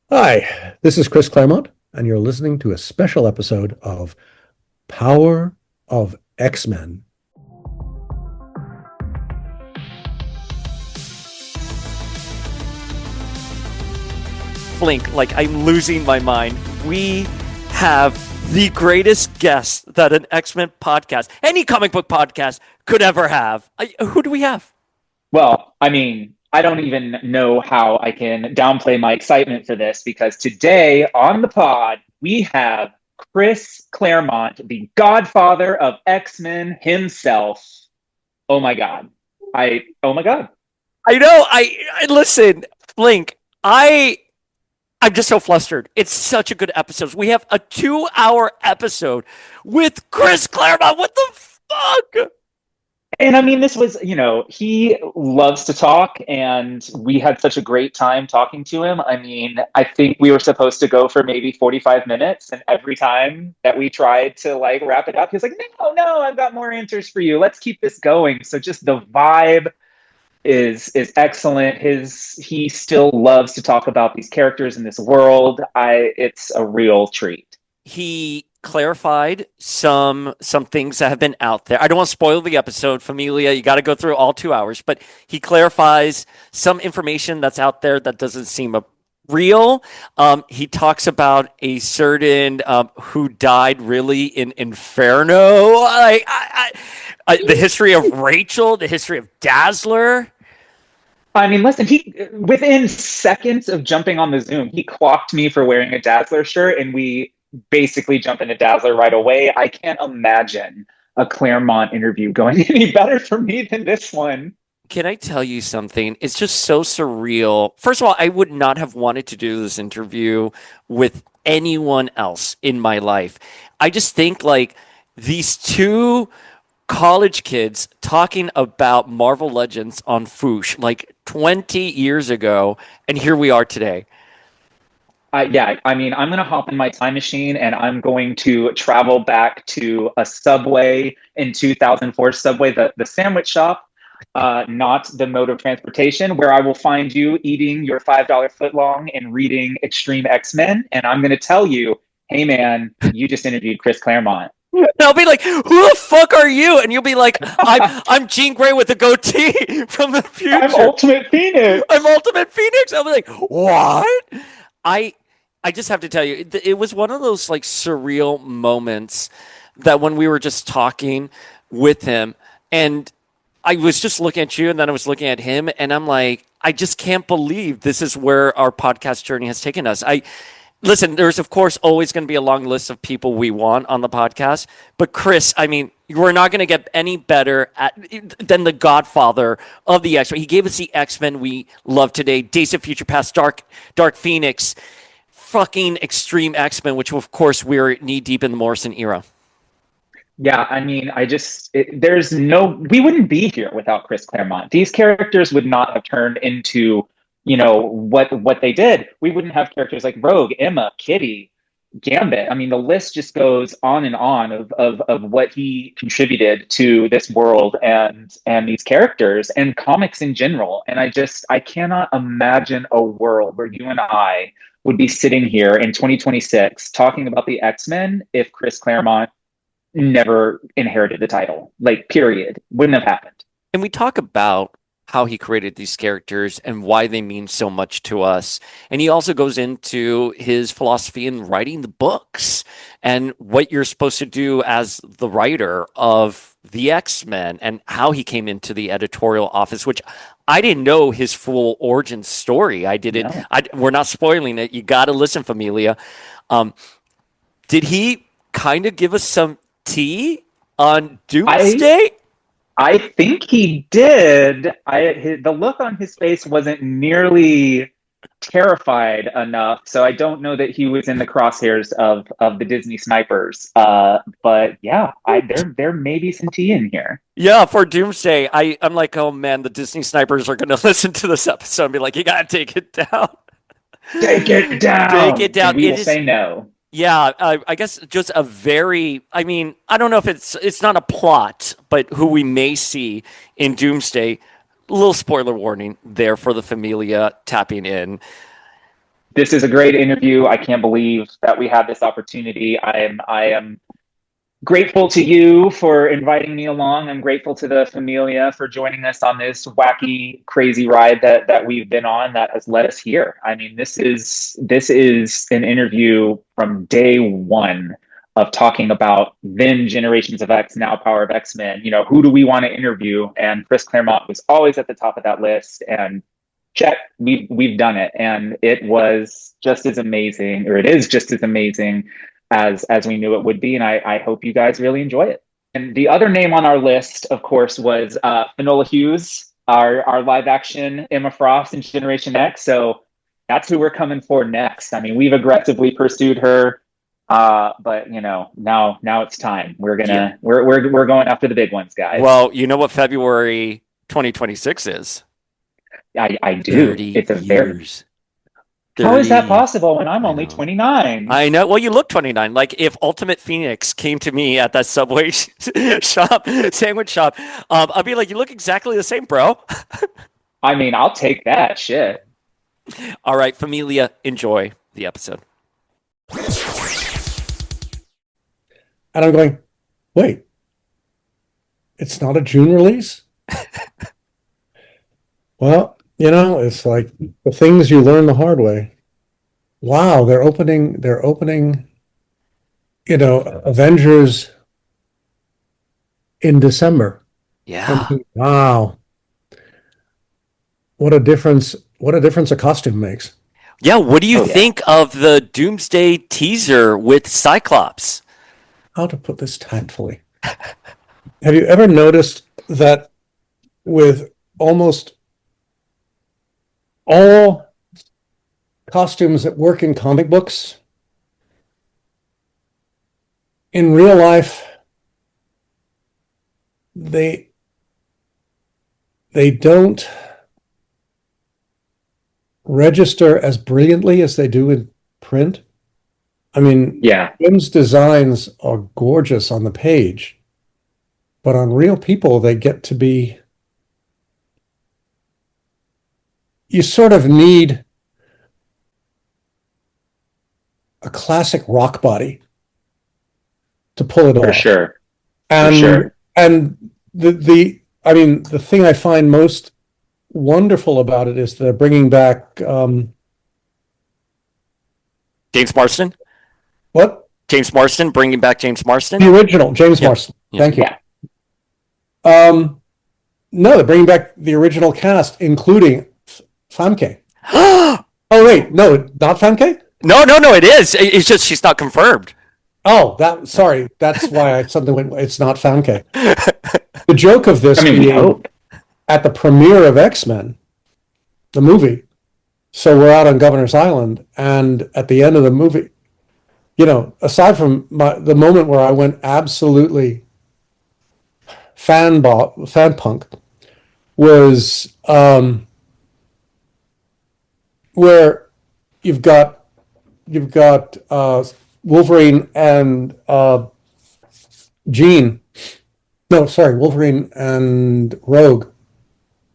Hi, this is Chris Claremont, and you're listening to a special episode of Power of X-Men. Flink, like I'm losing my mind. We have the greatest guest that an X-Men podcast, any comic book podcast could ever have. Who do we have? Well, I don't even know how I can downplay my excitement for this because today on the pod, we have Chris Claremont, the godfather of X-Men himself. Oh my God. Oh my God. I know. I listen, Flink. I'm just so flustered. It's such a good episode. We have a 2-hour episode with Chris Claremont. What the fuck? And this was, he loves to talk, and we had such a great time talking to him. I think we were supposed to go for maybe 45 minutes, and every time that we tried to like wrap it up, he was like, no, I've got more answers for you. Let's keep this going. So just the vibe is excellent. He still loves to talk about these characters in this world. It's a real treat. He clarified some things that have been out there. I don't want to spoil the episode, Familia. You got to go through all 2 hours, but he clarifies some information that's out there that doesn't seem real. He talks about a certain who died really in Inferno. The history of Rachel, the history of Dazzler. Listen, he within seconds of jumping on the Zoom, he clocked me for wearing a Dazzler shirt, and we basically jump into Dazzler right away. I can't imagine a Claremont interview going any better for me than this one. Can I tell you something? It's just so surreal. First of all, I would not have wanted to do this interview with anyone else in my life. I just think like these two college kids talking about Marvel Legends on Foosh like 20 years ago, and here we are today. I'm going to hop in my time machine and I'm going to travel back to a Subway in 2004 Subway, the sandwich shop, not the mode of transportation, where I will find you eating your $5 footlong and reading X-Treme X-Men. And I'm going to tell you, hey man, you just interviewed Chris Claremont. And I'll be like, "Who the fuck are you?" And you'll be like, "I'm Jean Grey with a goatee from the future. I'm Ultimate Phoenix. I'm Ultimate Phoenix." I'll be like, "What?" I I just have to tell you, it was one of those like surreal moments that when we were just talking with him, and I was just looking at you, and then I was looking at him, and I'm like, I just can't believe this is where our podcast journey has taken us. Listen, there's of course always going to be a long list of people we want on the podcast, but Chris, I mean, we're not going to get any better than the godfather of the X-Men. He gave us the X-Men we love today: Days of Future Past, Dark Phoenix, fucking X-Treme X-Men, which of course we're knee deep in the Morrison era. Yeah, we wouldn't be here without Chris Claremont. These characters would not have turned into, what they did. We wouldn't have characters like Rogue, Emma, Kitty, Gambit. The list just goes on and on of what he contributed to this world and these characters and comics in general. And I cannot imagine a world where you and I would be sitting here in 2026 talking about the X-Men if Chris Claremont never inherited the title. Like, period. Wouldn't have happened. And we talk about how he created these characters and why they mean so much to us. And he also goes into his philosophy in writing the books and what you're supposed to do as the writer of the X-Men and how he came into the editorial office, which I didn't know his full origin story. I didn't. No. We're not spoiling it. You got to listen, Familia. Did he kind of give us some tea on Doomsday? I think he did. The look on his face wasn't nearly terrified enough, so I don't know that he was in the crosshairs of the Disney snipers. But yeah, there may be some tea in here. Yeah, for Doomsday, I'm like, oh man, the Disney snipers are going to listen to this episode and be like, you got to take it down. Take it down. Take it down. And we will say no. Yeah, I guess just a very, I don't know if it's not a plot, but who we may see in Doomsday. A little spoiler warning there for the Familia tapping in. This is a great interview. I can't believe that we had this opportunity. I am grateful to you for inviting me along. I'm grateful to the Familia for joining us on this wacky, crazy ride that we've been on that has led us here. I mean, this is an interview from day one of talking about then Generations of X, now Power of X-Men. You know, who do we want to interview? And Chris Claremont was always at the top of that list. And check, we've done it, and it was just as amazing, or it is just as amazing as we knew it would be. And I hope you guys really enjoy it. And the other name on our list, of course, was Finola Hughes, our live action Emma Frost in Generation X. So that's who we're coming for next. I mean, we've aggressively pursued her, but you know, now it's time. We're going after the big ones, guys. Well, you know what February 2026 is? I do. It's a very. How is that possible when I'm only 29? I know. Well, you look 29. Like if Ultimate Phoenix came to me at that Subway sandwich shop, I'd be like, "You look exactly the same, bro." I mean, I'll take that shit. All right, Familia, enjoy the episode. And I'm going, wait, it's not a June release? Well, you know, it's like the things you learn the hard way. Wow, they're opening, you know, Avengers in December. Yeah. Wow. What a difference a costume makes. Yeah, what do you think of the Doomsday teaser with Cyclops? How to put this tactfully? Have you ever noticed that with almost all costumes that work in comic books, in real life, they don't register as brilliantly as they do in print? I mean, Jim's designs are gorgeous on the page, but on real people, they get to be... You sort of need a classic rock body to pull it off. For sure. And the thing I find most wonderful about it is they're bringing back James Marsden. What? James Marsden, bringing back James Marsden. The original James Marsden. Thank you. No, they're bringing back the original cast, including Famke. Oh wait, no, not Famke. No, it is. It's just she's not confirmed. Oh, sorry. That's why I suddenly went, it's not Famke. The joke of this being at the premiere of X-Men, the movie. So we're out on Governor's Island, and at the end of the movie, you know, aside from the moment where I went absolutely fan punk, was where you've got Wolverine and Wolverine and Rogue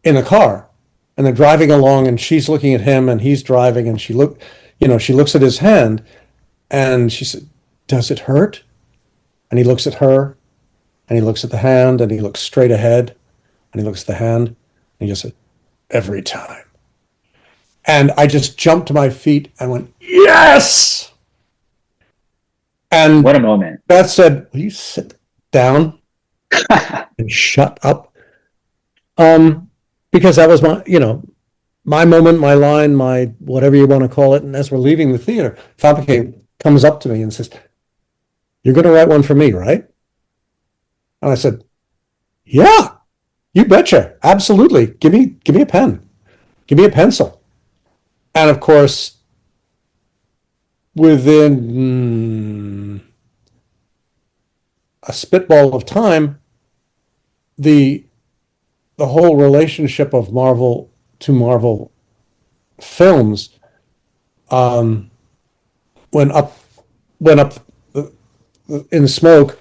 in a car, and they're driving along, and she's looking at him, and he's driving, and she looks at his hand, and she said, "Does it hurt?" And he looks at her, and he looks at the hand, and he looks straight ahead, and he looks at the hand, and he just said, "Every time." And I just jumped to my feet and went, yes! And what a moment. Beth said, will you sit down and shut up? Because that was my moment, my line, my whatever you want to call it. And as we're leaving the theater, Famke comes up to me and says, "You're going to write one for me, right?" And I said, "Yeah, you betcha. Absolutely. Give me a pen. Give me a pencil." And of course, within a spitball of time, the whole relationship of Marvel to Marvel films went up in smoke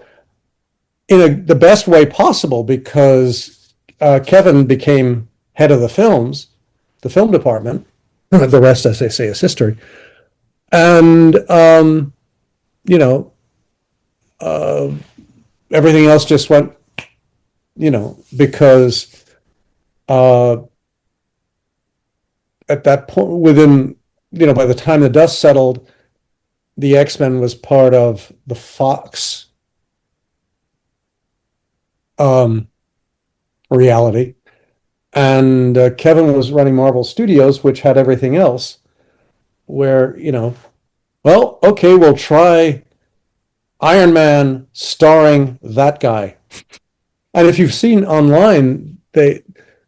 in the best way possible, because Kevin became head of the film department. The rest, as they say, is history. And you know, everything else just went, because at that point, by the time the dust settled, the X-Men was part of the Fox reality. And Kevin was running Marvel Studios, which had everything else, where, well, okay, we'll try Iron Man starring that guy. And if you've seen online, they've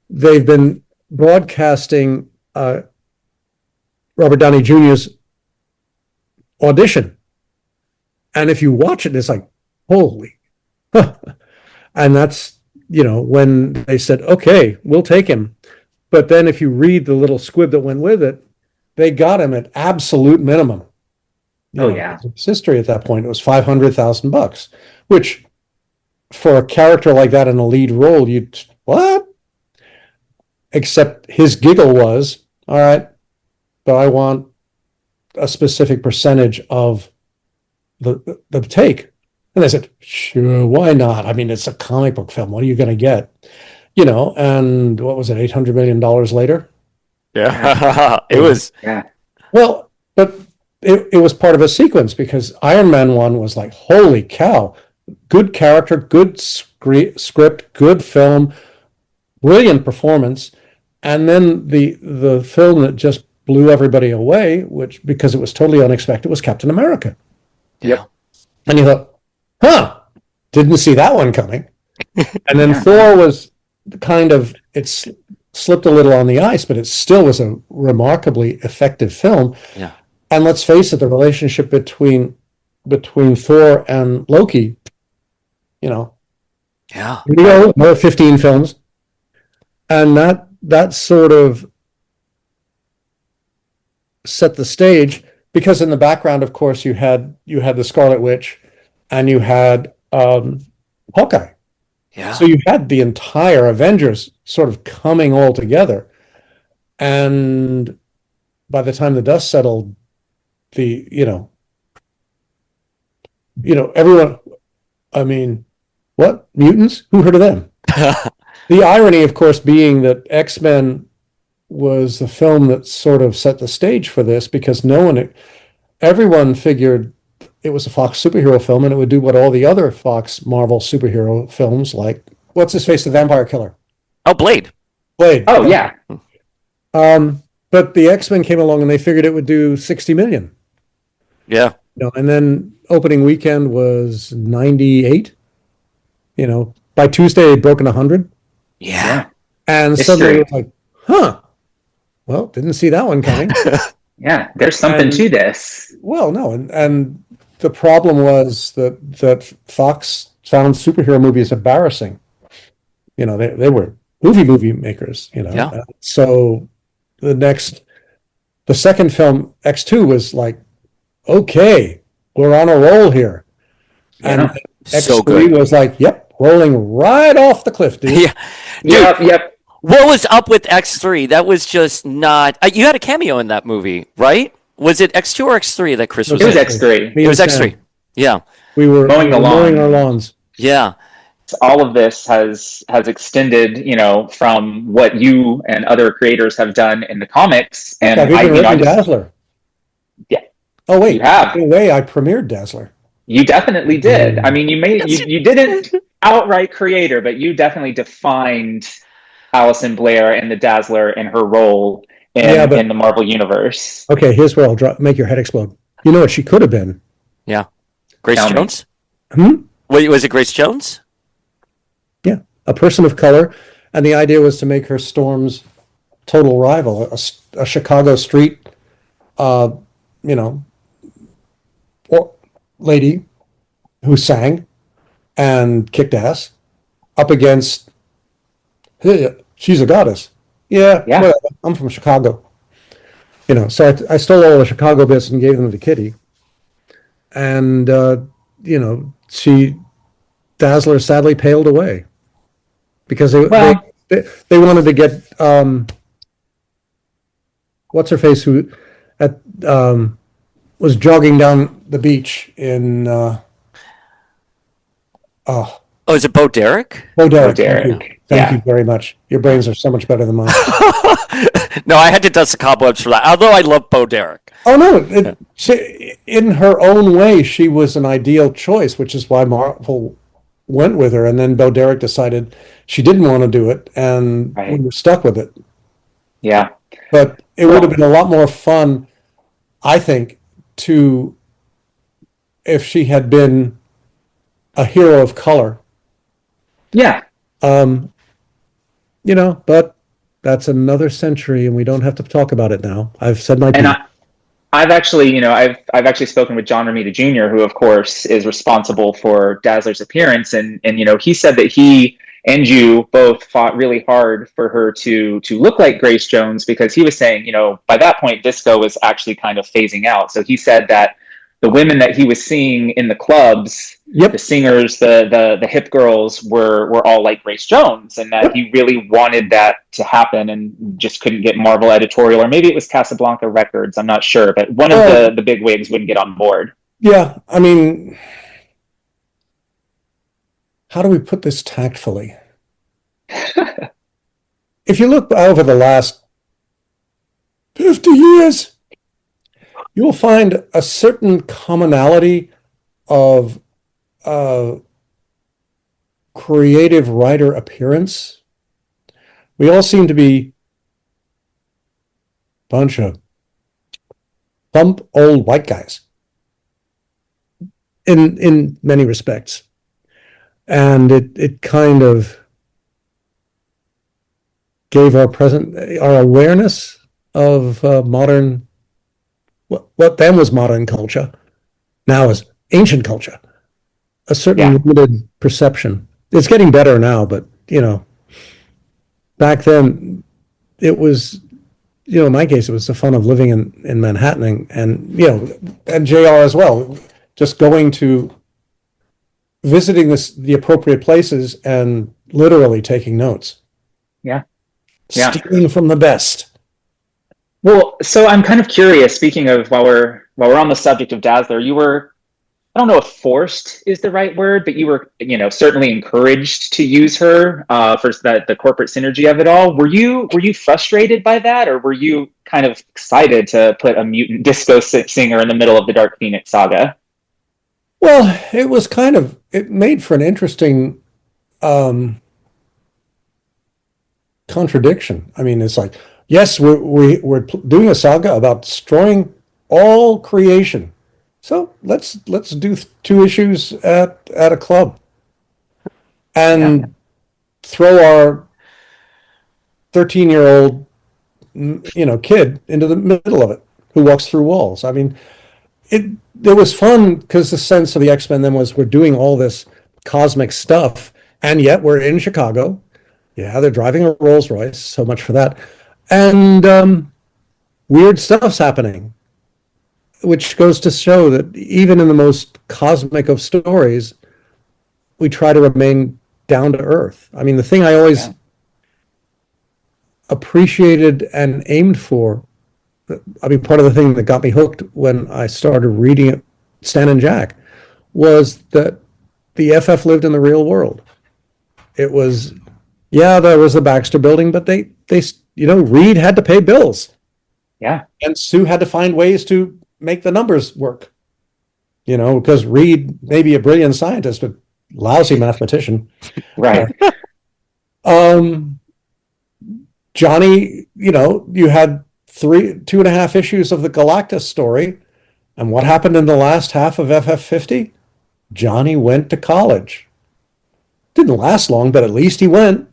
been broadcasting Robert Downey Jr.'s audition. And if you watch it, it's like, holy. And that's, when they said, okay, we'll take him. But then if you read the little squib that went with it, they got him at absolute minimum. His history at that point, it was $500,000, which for a character like that in a lead role, what? Except his giggle was, all right, but I want a specific percentage of the take. And I said, sure, why not? I mean, it's a comic book film. What are you going to get? And what was it, $800 million later? Yeah, it was. Yeah. Well, but it was part of a sequence, because Iron Man 1 was like, holy cow, good character, good script, good film, brilliant performance. And then the film that just blew everybody away, because it was totally unexpected, was Captain America. Yeah. And you thought, didn't see that one coming. And then Thor was it slipped a little on the ice, but it still was a remarkably effective film. Yeah. And let's face it, the relationship between Thor and Loki, Yeah. Another 15 films. And that sort of set the stage, because in the background, of course, you had the Scarlet Witch, and you had Hawkeye. Yeah. So you had the entire Avengers sort of coming all together. And by the time the dust settled, everyone, I mean, what? Mutants? Who heard of them? The irony, of course, being that X-Men was the film that sort of set the stage for this, because everyone figured it was a Fox superhero film, and it would do what all the other Fox Marvel superhero films, like, what's his face, the vampire killer? Oh, Blade. Oh, yeah. But the X-Men came along and they figured it would do 60 million. Yeah. And then opening weekend was 98. By Tuesday, it broken 100. Yeah. And suddenly it was like, well, didn't see that one coming. Yeah, there's something to this. Well, no, and the problem was that Fox found superhero movies embarrassing. They were movie makers. Yeah. So the second film, X2, was like, okay, we're on a roll here. Yeah. And X3 So good. was like, yep, rolling right off the cliff, dude. Yeah. Yep. What was up with X3? That was just not. You had a cameo in that movie, right? Was it X2 or X3 that Chris was It was in? X3. It was X3. Yeah. We were Mowing the lawn. mowing our lawns. Yeah. All of this has extended, from what you and other creators have done in the comics. And I've even written Dazzler. Yeah. Oh wait, You have. no way! I premiered Dazzler. You definitely did. I mean, you didn't outright create her, but you definitely defined Alison Blair and the Dazzler and her role in the Marvel Universe. Okay, here's where I'll make your head explode. You know what she could have been? Yeah. Grace Tell me. Jones? Hmm? Wait, was it Grace Jones? Yeah, a person of color, and the idea was to make her Storm's total rival, a Chicago street, lady who sang and kicked ass up against. Hey, she's a goddess. Yeah. Whatever. I'm from Chicago. So I stole all the Chicago bits and gave them to Kitty. And Dazzler sadly paled away because they wanted to get what's her face, who at was jogging down the beach in oh, Oh, is it Bo Derek? oh, Oh, Derek, thank you. Derek. Thank you Yeah. very much. Your brains are so much better than mine. No, I had to dust the cobwebs for that. Although I love Bo Derek. Oh no, in her own way, she was an ideal choice, which is why Marvel went with her. And then Bo Derek decided she didn't want to do it, and we Right. were stuck with it. Yeah. But it would have Well, been a lot more fun, I think, to if she had been a hero of color. yeah. Um, but that's another century, and we don't have to talk about it now. I've said my And piece. I've actually, I've actually spoken with John Romita Jr., who of course is responsible for Dazzler's appearance, and he said that he and you both fought really hard for her to look like Grace Jones, because he was saying, by that point disco was actually kind of phasing out. So he said that the women that he was seeing in the clubs, the Yep. singers, the hip girls were all like Grace Jones, and that Yep. he really wanted that to happen and just couldn't get Marvel editorial, or maybe it was Casablanca Records, I'm not sure, but one of Well, the big wigs wouldn't get on board. yeah. I mean, how do we put this tactfully? If you look over the last 50 years, you'll find a certain commonality of uh, creative writer appearance. We all seem to be a bunch of plump old white guys in many respects. And it kind of gave our awareness of modern, what then was modern culture, now is ancient culture, a certain Yeah. limited perception. It's getting better now, but back then it was, in my case, it was the fun of living in Manhattan, and JR as well, just going to visiting the appropriate places and literally taking notes, Yeah. Yeah. stealing from the best. Well, so I'm kind of curious, speaking of, while we're on the subject of Dazzler, you were, I don't know if forced is the right word, but you were, certainly encouraged to use her for the corporate synergy of it all. Were you frustrated by that, or were you kind of excited to put a mutant disco singer in the middle of the Dark Phoenix Saga? Well, it made for an interesting contradiction. I mean, it's like, yes, we're doing a saga about destroying all creation. So let's do two issues at a club Yeah. and throw our 13-year-old kid into the middle of it who walks through walls. I mean, it was fun because the sense of the X-Men then was we're doing all this cosmic stuff, and yet we're in Chicago. Yeah, they're driving a Rolls Royce. So much for that. And weird stuff's happening, which goes to show that even in the most cosmic of stories, we try to remain down to earth. I mean, the thing I always appreciated and aimed for, I mean, part of the thing that got me hooked when I started reading Stan and Jack was that the FF lived in the real world. It was, yeah, there was the Baxter building, but they Reed had to pay bills. Yeah. And Sue had to find ways to make the numbers work. Because Reed may be a brilliant scientist, but lousy mathematician. Right. Johnny, you had 2.5 issues of the Galactus story. And what happened in the last half of FF50? Johnny went to college. Didn't last long, but at least he went.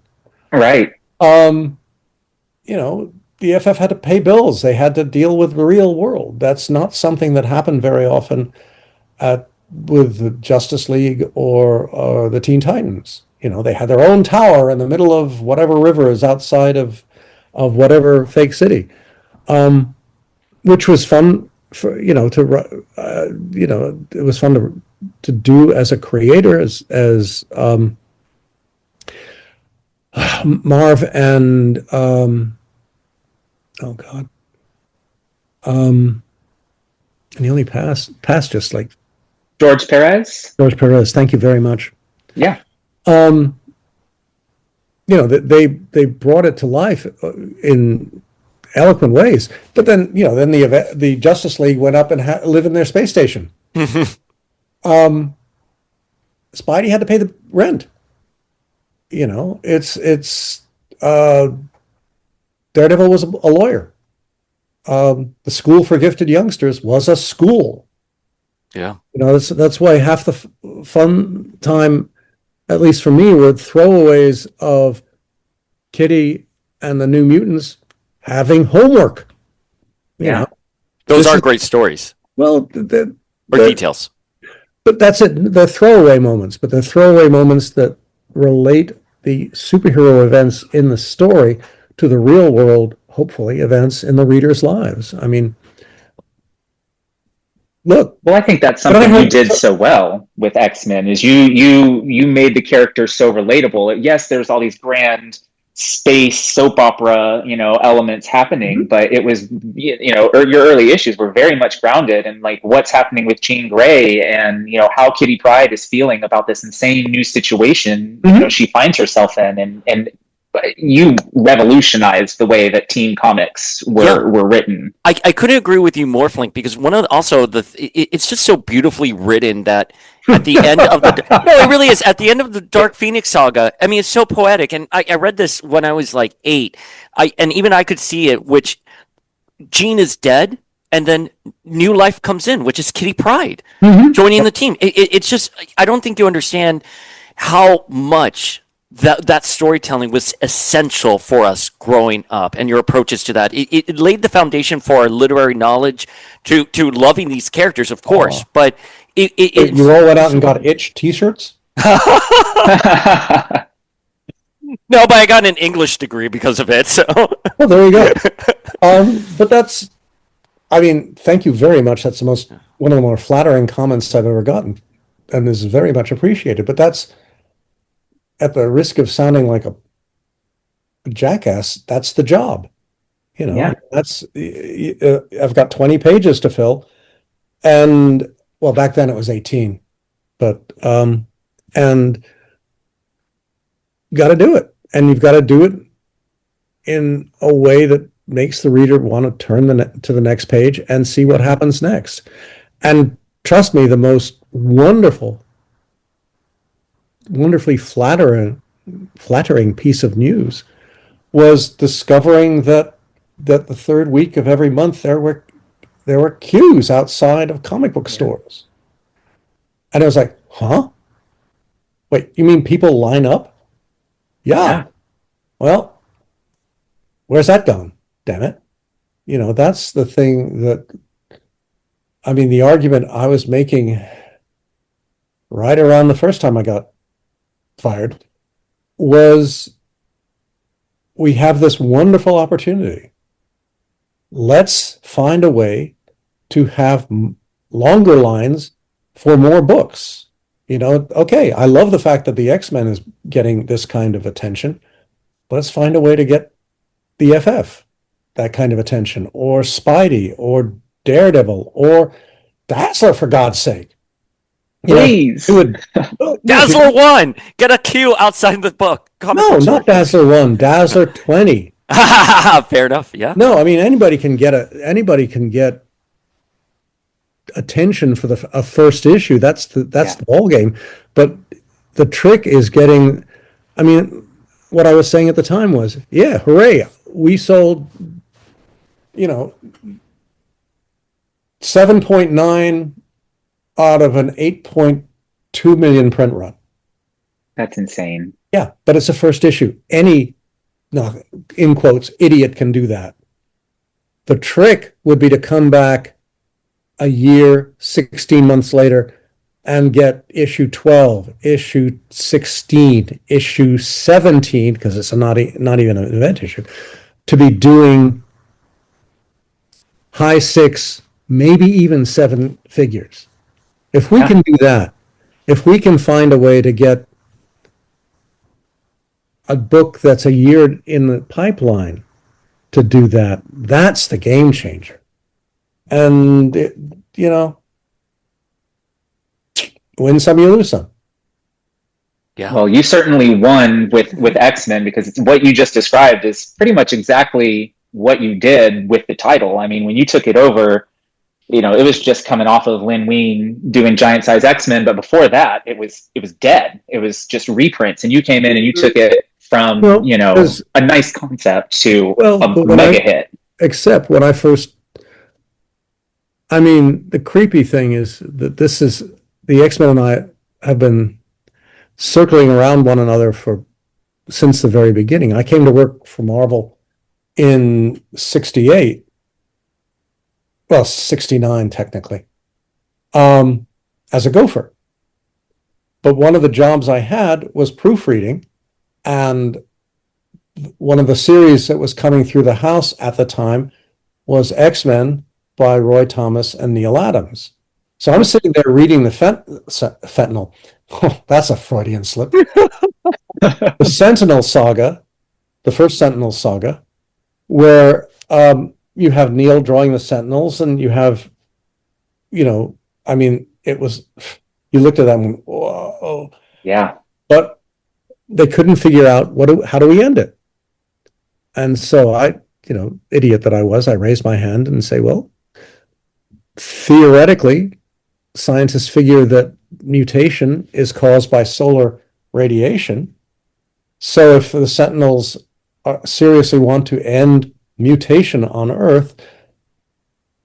Right. The FF had to pay bills. They had to deal with the real world. That's not something that happened very often with the Justice League or the Teen Titans. They had their own tower in the middle of whatever river is outside of whatever fake city, which was fun for it was fun to do as a creator, as Marv and oh God, And he only passed just like George Perez. George Perez. Thank you very much. Yeah. They brought it to life in eloquent ways. But then, then the Justice League went up and lived in their space station. Spidey had to pay the rent. Daredevil was a lawyer. The School for Gifted Youngsters was a school. Yeah. That's why half the fun time, at least for me, were throwaways of Kitty and the New Mutants having homework. Those are great stories. Well, or details. But that's it. They're throwaway moments, but they're throwaway moments that relate the superhero events in the story to the real world, hopefully, events in the readers' lives. I mean, look. Well, I think that's something you did so well with X-Men is you made the characters so relatable. Yes, there's all these grand space soap opera, elements happening, but it was, your early issues were very much grounded in like what's happening with Jean Grey and, how Kitty Pryde is feeling about this insane new situation, she finds herself in, and you revolutionized the way that teen comics were written. I couldn't agree with you more, Flink, because one of it's just so beautifully written that at the end of it really is at the end of the Dark Phoenix Saga. I mean, it's so poetic, and I read this when I was like 8. And even I could see it, which Jean is dead, and then new life comes in, which is Kitty Pryde joining the team. It's just, I don't think you understand how much that storytelling was essential for us growing up, and your approaches to that. It laid the foundation for our literary knowledge to loving these characters, of course. But you all went out and got itch T-shirts? No, but I got an English degree because of it. So, well, there you go. But that's, I mean, thank you very much. That's one of the more flattering comments I've ever gotten, and is very much appreciated. But that's, at the risk of sounding like a jackass, that's the job. That's I've got 20 pages to fill, and well, back then it was 18, but and got to do it, and you've got to do it in a way that makes the reader want to turn to the next page and see what happens next. And trust me, the most wonderfully flattering piece of news was discovering that the third week of every month there were queues outside of comic book stores. And I was like, huh? Wait, you mean people line up? Yeah. Well, where's that going? Damn it. That's the thing the argument I was making right around the first time I got fired was, we have this wonderful opportunity. Let's find a way to have longer lines for more books. Okay, I love the fact that the X-Men is getting this kind of attention. Let's find a way to get the FF that kind of attention, or Spidey, or Daredevil, or Dazzler, for God's sake. Please. Dazzler 1! Get a queue outside the book. No, not Dazzler 1, Dazzler 20. Fair enough, yeah. No, I mean, anybody can get attention for a first issue. That's the ball game. But the trick is getting, I mean, what I was saying at the time was, yeah, hooray, we sold, 7.9 out of an 8.2 million print run. That's insane. Yeah, but it's a first issue. Any, no, in quotes, idiot can do that. The trick would be to come back a year, 16 months later, and get issue 12, issue 16, issue 17, because it's not even an event issue, to be doing high 6, maybe even 7 figures. If we can do that, if we can find a way to get a book that's a year in the pipeline to do that, that's the game changer. And win some, you lose some. Yeah. Well, you certainly won with X-Men, because it's what you just described is pretty much exactly what you did with the title. I mean, when you took it over, it was just coming off of Lin Wein doing giant size X-Men, but before that, it was dead. It was just reprints, and you came in and you took it from Well, because a nice concept to but a mega hit. except when I first, I mean, the creepy thing is that this is the X-Men and I have been circling around one another since the very beginning. I came to work for Marvel in '68, well, '69 technically, as a gopher. But one of the jobs I had was proofreading, and one of the series that was coming through the house at the time was X-Men by Roy Thomas and Neil Adams. So I'm sitting there reading the fentanyl. Oh, that's a Freudian slip. The Sentinel Saga, the first Sentinel Saga, where you have Neil drawing the Sentinels, and you have, I mean, it was, you looked at that and went, whoa. Yeah. But they couldn't figure out how do we end it? And so I, idiot that I was, I raised my hand and say, well, theoretically, scientists figure that mutation is caused by solar radiation. So if the Sentinels seriously want to end mutation on Earth,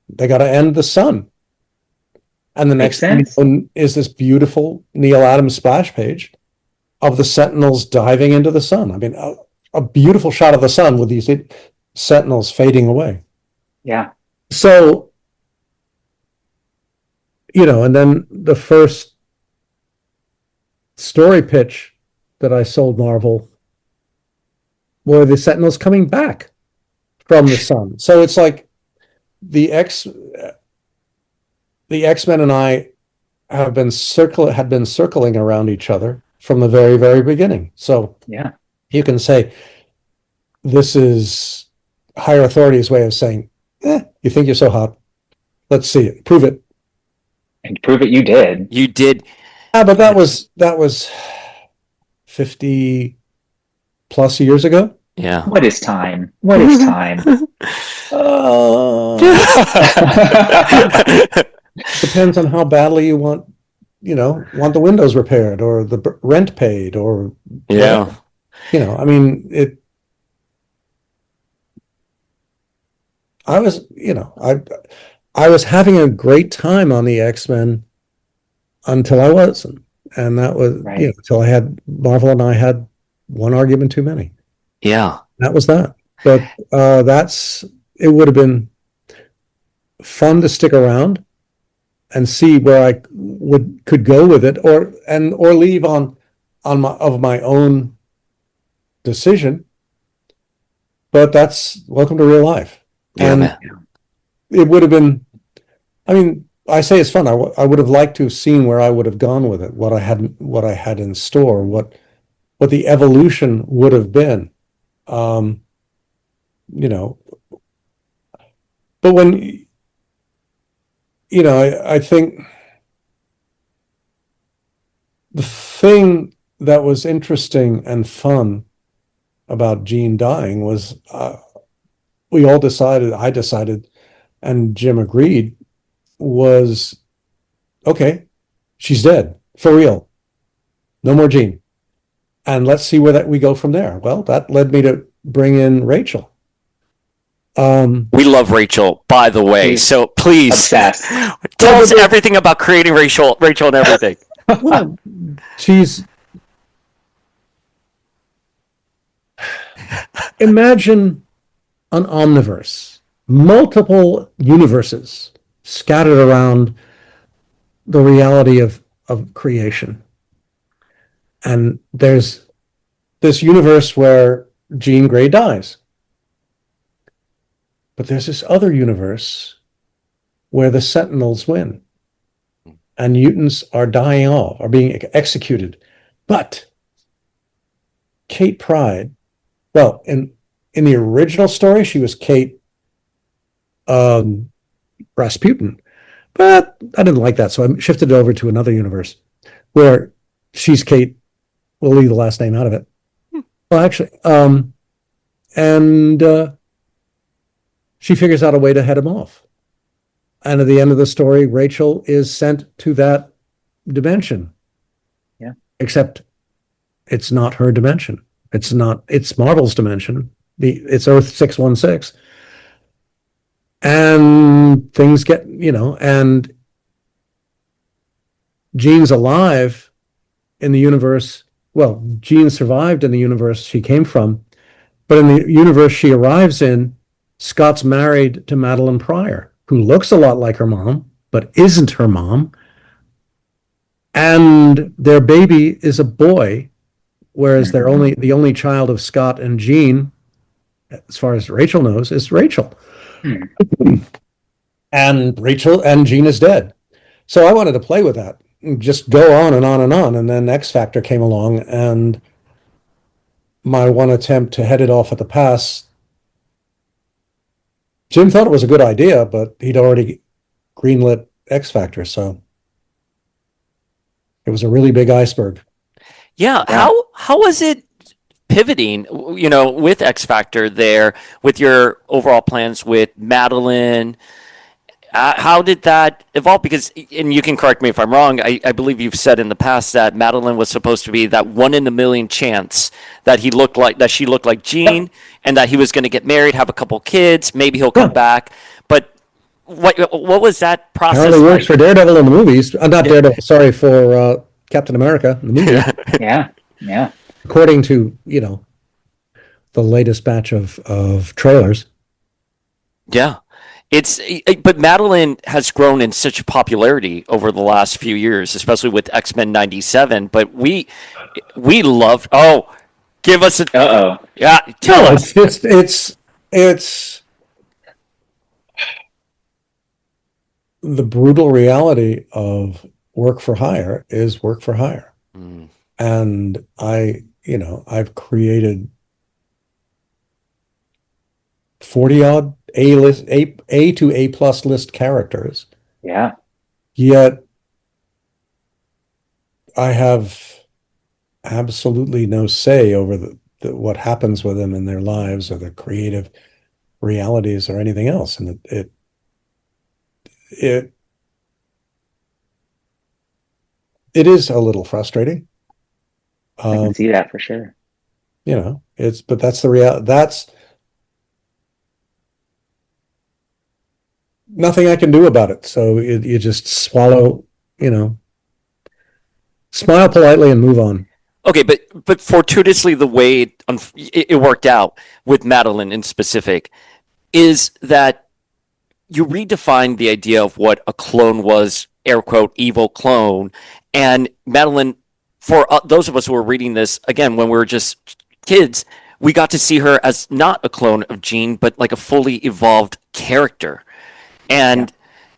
they got to end the sun. And the next thing is this beautiful Neil Adams splash page of the Sentinels diving into the sun. I mean, a beautiful shot of the sun with these Sentinels fading away. Yeah. So, and then the first story pitch that I sold Marvel were the Sentinels coming back from the sun. So it's like the X-Men and I had been circling around each other from the very, very beginning. So yeah, you can say this is higher authority's way of saying, you think you're so hot. Let's see it. Prove it. And prove it you did. You did. But that was 50 plus years ago. Yeah. What is time? What is time? Depends on how badly you want the windows repaired or the rent paid or yeah. I mean, I was having a great time on the X-Men until I wasn't. And that was, right. Until Marvel and I had one argument too many. Yeah. That was that. But it would have been fun to stick around and see where I could go with it or leave on my own decision. But that's welcome to real life. Yeah, and man. It would have been, I mean, I say it's fun. I would have liked to have seen where I would have gone with it, what I had in store, what the evolution would have been. But when, I think the thing that was interesting and fun about Jean dying was I decided, and Jim agreed, was, okay, she's dead, for real. No more Jean. And let's see where we go from there. Well, that led me to bring in Rachel. We love Rachel, by the way. So please obsessed. Tell us everything about creating Rachel and everything. Well, she's. Imagine an omniverse, multiple universes scattered around the reality of creation. And there's this universe where Jean Grey dies. But there's this other universe where the Sentinels win. And mutants are dying off, are being executed. But Kate Pryde, well, in the original story, she was Kate Rasputin. But I didn't like that, so I shifted it over to another universe where she's Kate. We'll leave the last name out of it. Well, actually, and she figures out a way to head him off. And at the end of the story, Rachel is sent to that dimension. Yeah. Except it's not her dimension. It's Marvel's dimension. It's Earth 616. And things get, and Jean's alive in the universe. Well, Jean survived in the universe she came from, but in the universe she arrives in, Scott's married to Madeline Pryor, who looks a lot like her mom, but isn't her mom. And their baby is a boy, whereas they're the only child of Scott and Jean, as far as Rachel knows, is Rachel. And Rachel and Jean is dead. So I wanted to play with that, just go on and on and on. And then X Factor came along, and my one attempt to head it off at the pass, Jim thought it was a good idea, but he'd already greenlit X Factor, so it was a really big iceberg. Yeah. How was it pivoting, with X Factor there, with your overall plans with Madeline? How did that evolve? Because, and you can correct me if I'm wrong, I believe you've said in the past that Madeline was supposed to be that 1 in a million chance that she looked like Jean, and that he was going to get married, have a couple kids, maybe he'll come back. But what was that process? Apparently works for Daredevil in the movies. Not Daredevil, sorry, for Captain America in the movie. Yeah. According to, the latest batch of trailers. Yeah. But Madeline has grown in such popularity over the last few years, especially with X-Men 97. But we loved. Oh, give us a. Yeah, tell us. It's the brutal reality of work for hire is work for hire, and I've created 40 odd A to A plus list characters. Yeah. Yet I have absolutely no say over what happens with them in their lives or their creative realities or anything else. And it is a little frustrating. I can see that for sure. But that's the reality. That's nothing I can do about it. So you just swallow, smile politely and move on. Okay, but fortuitously, the way it worked out with Madeline in specific is that you redefined the idea of what a clone was, air quote, evil clone. And Madeline, for those of us who were reading this, again, when we were just kids, we got to see her as not a clone of Jean, but like a fully evolved character. And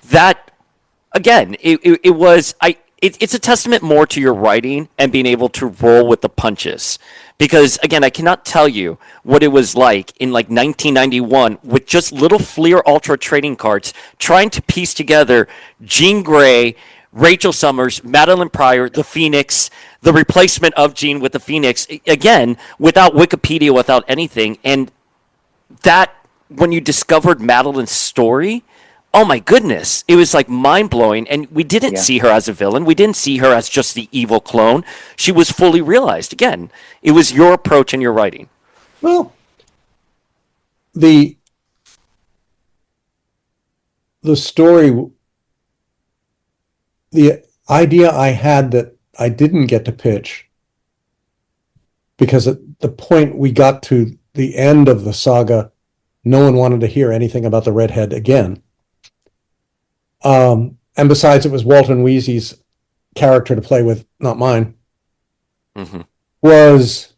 that, again, it's a testament more to your writing and being able to roll with the punches. Because, again, I cannot tell you what it was like in like 1991 with just little Fleer Ultra trading cards trying to piece together Jean Grey, Rachel Summers, Madeline Pryor, the Phoenix, the replacement of Jean with the Phoenix, again, without Wikipedia, without anything. And that, when you discovered Madeline's story, oh my goodness, it was like mind-blowing. And we didn't see her as a villain. We didn't see her as just the evil clone. She was fully realized. Again, it was your approach and your writing. Well, the story, the idea I had that I didn't get to pitch, because at the point we got to the end of the saga, no one wanted to hear anything about the redhead again. And besides, it was Walton Weasley's character to play with, not mine. Mm-hmm. Was,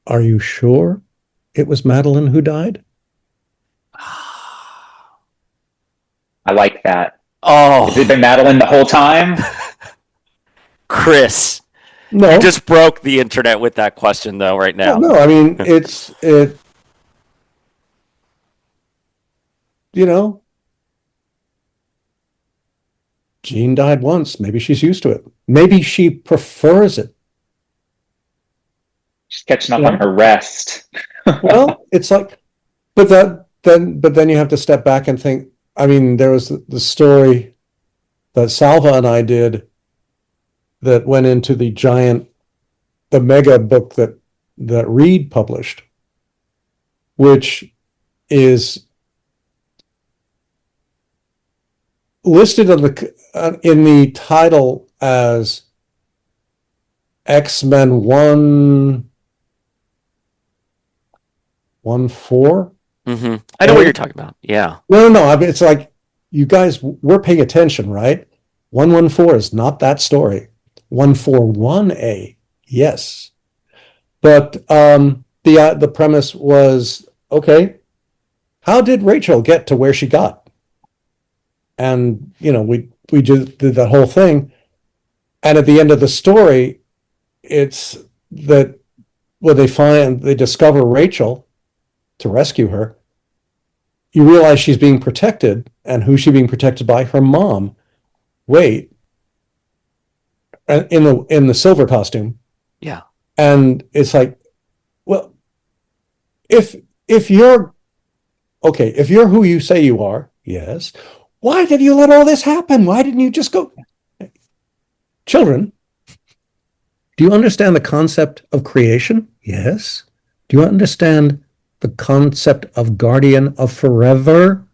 are you sure it was Madeline who died? I like that. Oh, Has it been Madeline the whole time? Chris, No, you just broke the internet with that question, though, right now. no. I mean, you know, Jean died once. Maybe she's used to it. Maybe she prefers it. She's catching up Yeah. on her rest. Well, it's like, but then you have to step back and think. I mean, there was the story that Salva and I did that went into the mega book that Reed published, which is listed in the title as X-Men 114. I know what you're talking about. Yeah. No. I mean, it's like, you guys, we're paying attention, right? 114 is not that story. 141A, yes. But the premise was, okay, how did Rachel get to where she got? And we just did that whole thing. And at the end of the story, it's that when they discover Rachel to rescue her, you realize she's being protected. And who's she being protected by? Her mom. Wait, in the silver costume. Yeah. And it's like, well, if you're okay, if you're who you say you are, yes, why did you let all this happen? Why didn't you just go? Children, do you understand the concept of creation? Yes. Do you understand the concept of guardian of forever?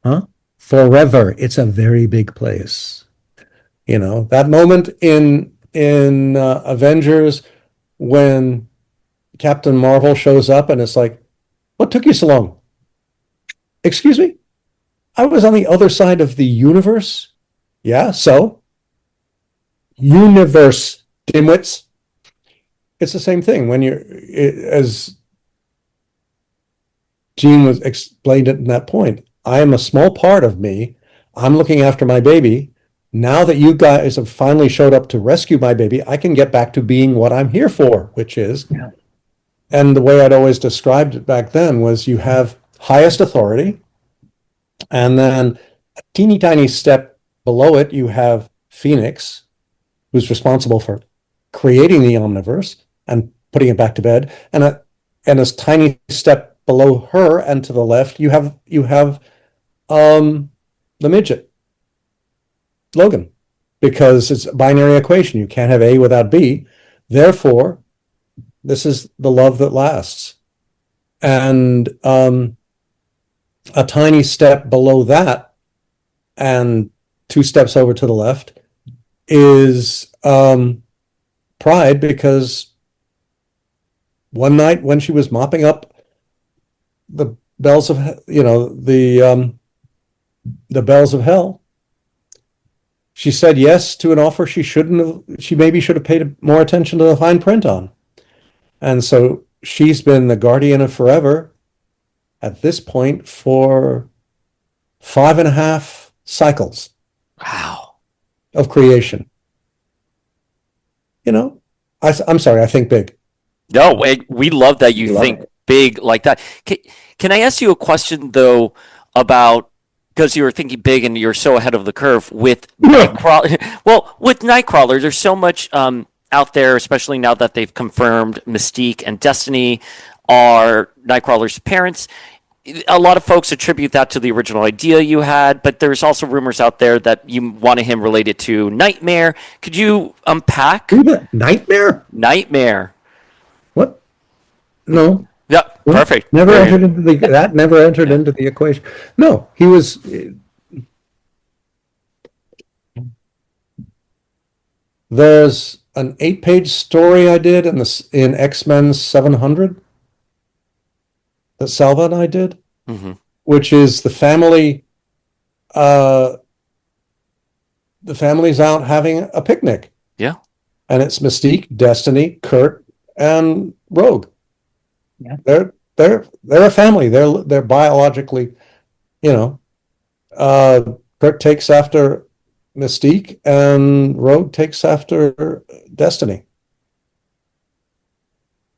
Huh? Forever. It's a very big place. That moment in Avengers when Captain Marvel shows up and it's like, what took you so long? Excuse me? I was on the other side of the universe. Yeah, so? Universe, dimwits. It's the same thing when as Jean was explained it in that point. I am a small part of me. I'm looking after my baby. Now that you guys have finally showed up to rescue my baby, I can get back to being what I'm here for, which is, and the way I'd always described it back then was you have highest authority, and then a teeny tiny step below it, you have Phoenix, who's responsible for creating the omniverse and putting it back to bed, and a tiny step below her and to the left, you have the midget. Logan, because it's a binary equation. You can't have A without B. Therefore, this is the love that lasts. And a tiny step below that and 2 steps over to the left is Pride, because one night when she was mopping up the bells of, the bells of hell, she said yes to an offer she maybe should have paid more attention to the fine print on. And so she's been the guardian of forever at this point for 5.5 cycles. Wow. Of creation. I'm sorry, I think big. No, we love that you think big like that. Can I ask you a question, though, about, because you were thinking big and you're so ahead of the curve with Nightcrawler. Well, with Nightcrawler, there's so much out there, especially now that they've confirmed Mystique and Destiny are Nightcrawler's parents. A lot of folks attribute that to the original idea you had, but there's also rumors out there that you wanted him related to Nightmare. Could you unpack? Nightmare? Nightmare. What? No. Yeah, perfect. Never entered into that never entered into the equation. No, he was. There's an 8-page story I did in X-Men 700 that Salva and I did, which is the family. The family's out having a picnic. Yeah, and it's Mystique, Destiny, Kurt, and Rogue. Yeah. They're a family. They're biologically, Kurt takes after Mystique and Rogue takes after Destiny.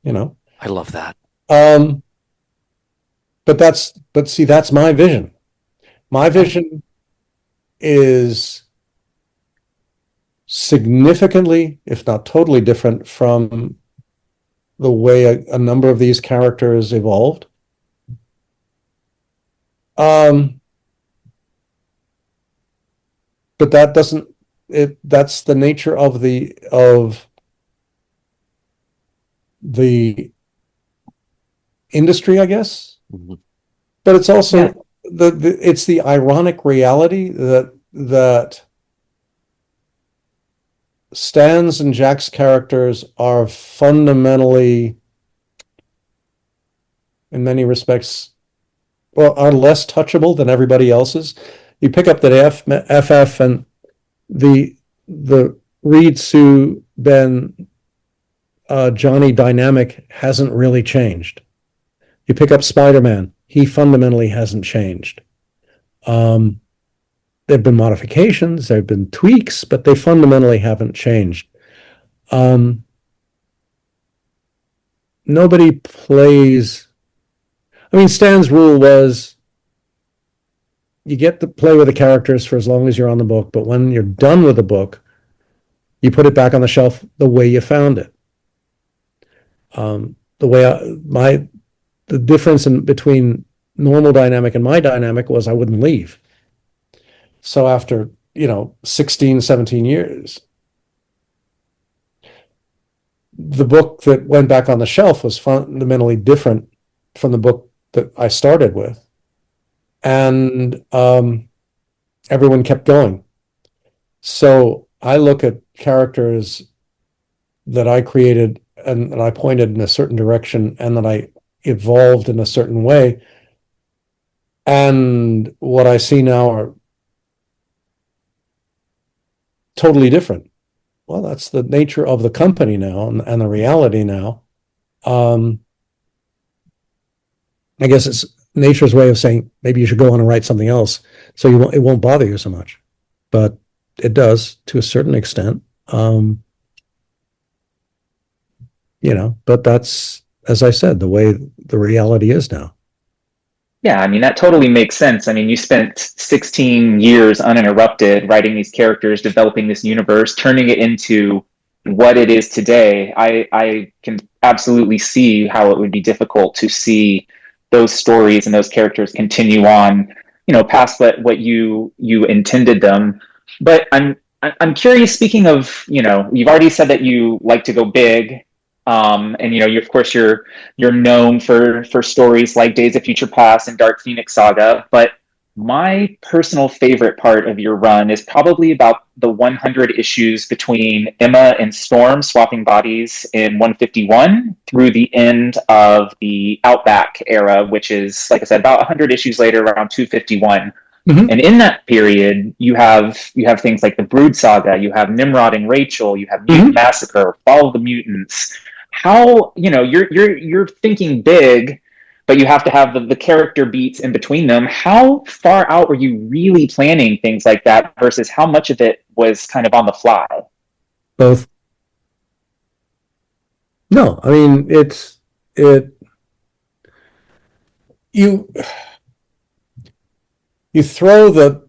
I love that. But see, that's my vision. My vision is significantly, if not totally different from the way a number of these characters evolved. But that doesn't that's the nature of the industry, I guess. Mhm. But it's also Yeah. it's the ironic reality that Stan's and Jack's characters are fundamentally, in many respects, well, are less touchable than everybody else's. You pick up that FF and the Reed, Sue, Ben, Johnny dynamic hasn't really changed. You pick up Spider-Man, he fundamentally hasn't changed. There've been modifications, there've been tweaks, but they fundamentally haven't changed. Nobody plays. I mean, Stan's rule was you get to play with the characters for as long as you're on the book, but when you're done with the book, you put it back on the shelf the way you found it. The difference between normal dynamic and my dynamic was I wouldn't leave. So after, 16, 17 years, the book that went back on the shelf was fundamentally different from the book that I started with. And everyone kept going. So I look at characters that I created and that I pointed in a certain direction and that I evolved in a certain way. And what I see now are totally different. Well, that's the nature of the company now and the reality now. I guess it's nature's way of saying maybe you should go on and write something else so it won't bother you so much. But it does to a certain extent. But that's, as I said, the way the reality is now. Yeah, I mean, that totally makes sense. I mean, you spent 16 years uninterrupted writing these characters, developing this universe, turning it into what it is today. I can absolutely see how it would be difficult to see those stories and those characters continue on, past what you intended them. But I'm curious, speaking of, you've already said that you like to go big. And of course you're known for stories like Days of Future Past and Dark Phoenix Saga, but my personal favorite part of your run is probably about the 100 issues between Emma and Storm swapping bodies in 151 through the end of the Outback era, which is, like I said, about 100 issues later, around 251. Mm-hmm. And in that period, you have things like the Brood Saga, you have Nimrod and Rachel, you have Mutant Massacre, Fall of the Mutants. How, you're thinking big, but you have to have the character beats in between them. How far out were you really planning things like that versus how much of it was kind of on the fly? Both. No, I mean, you throw the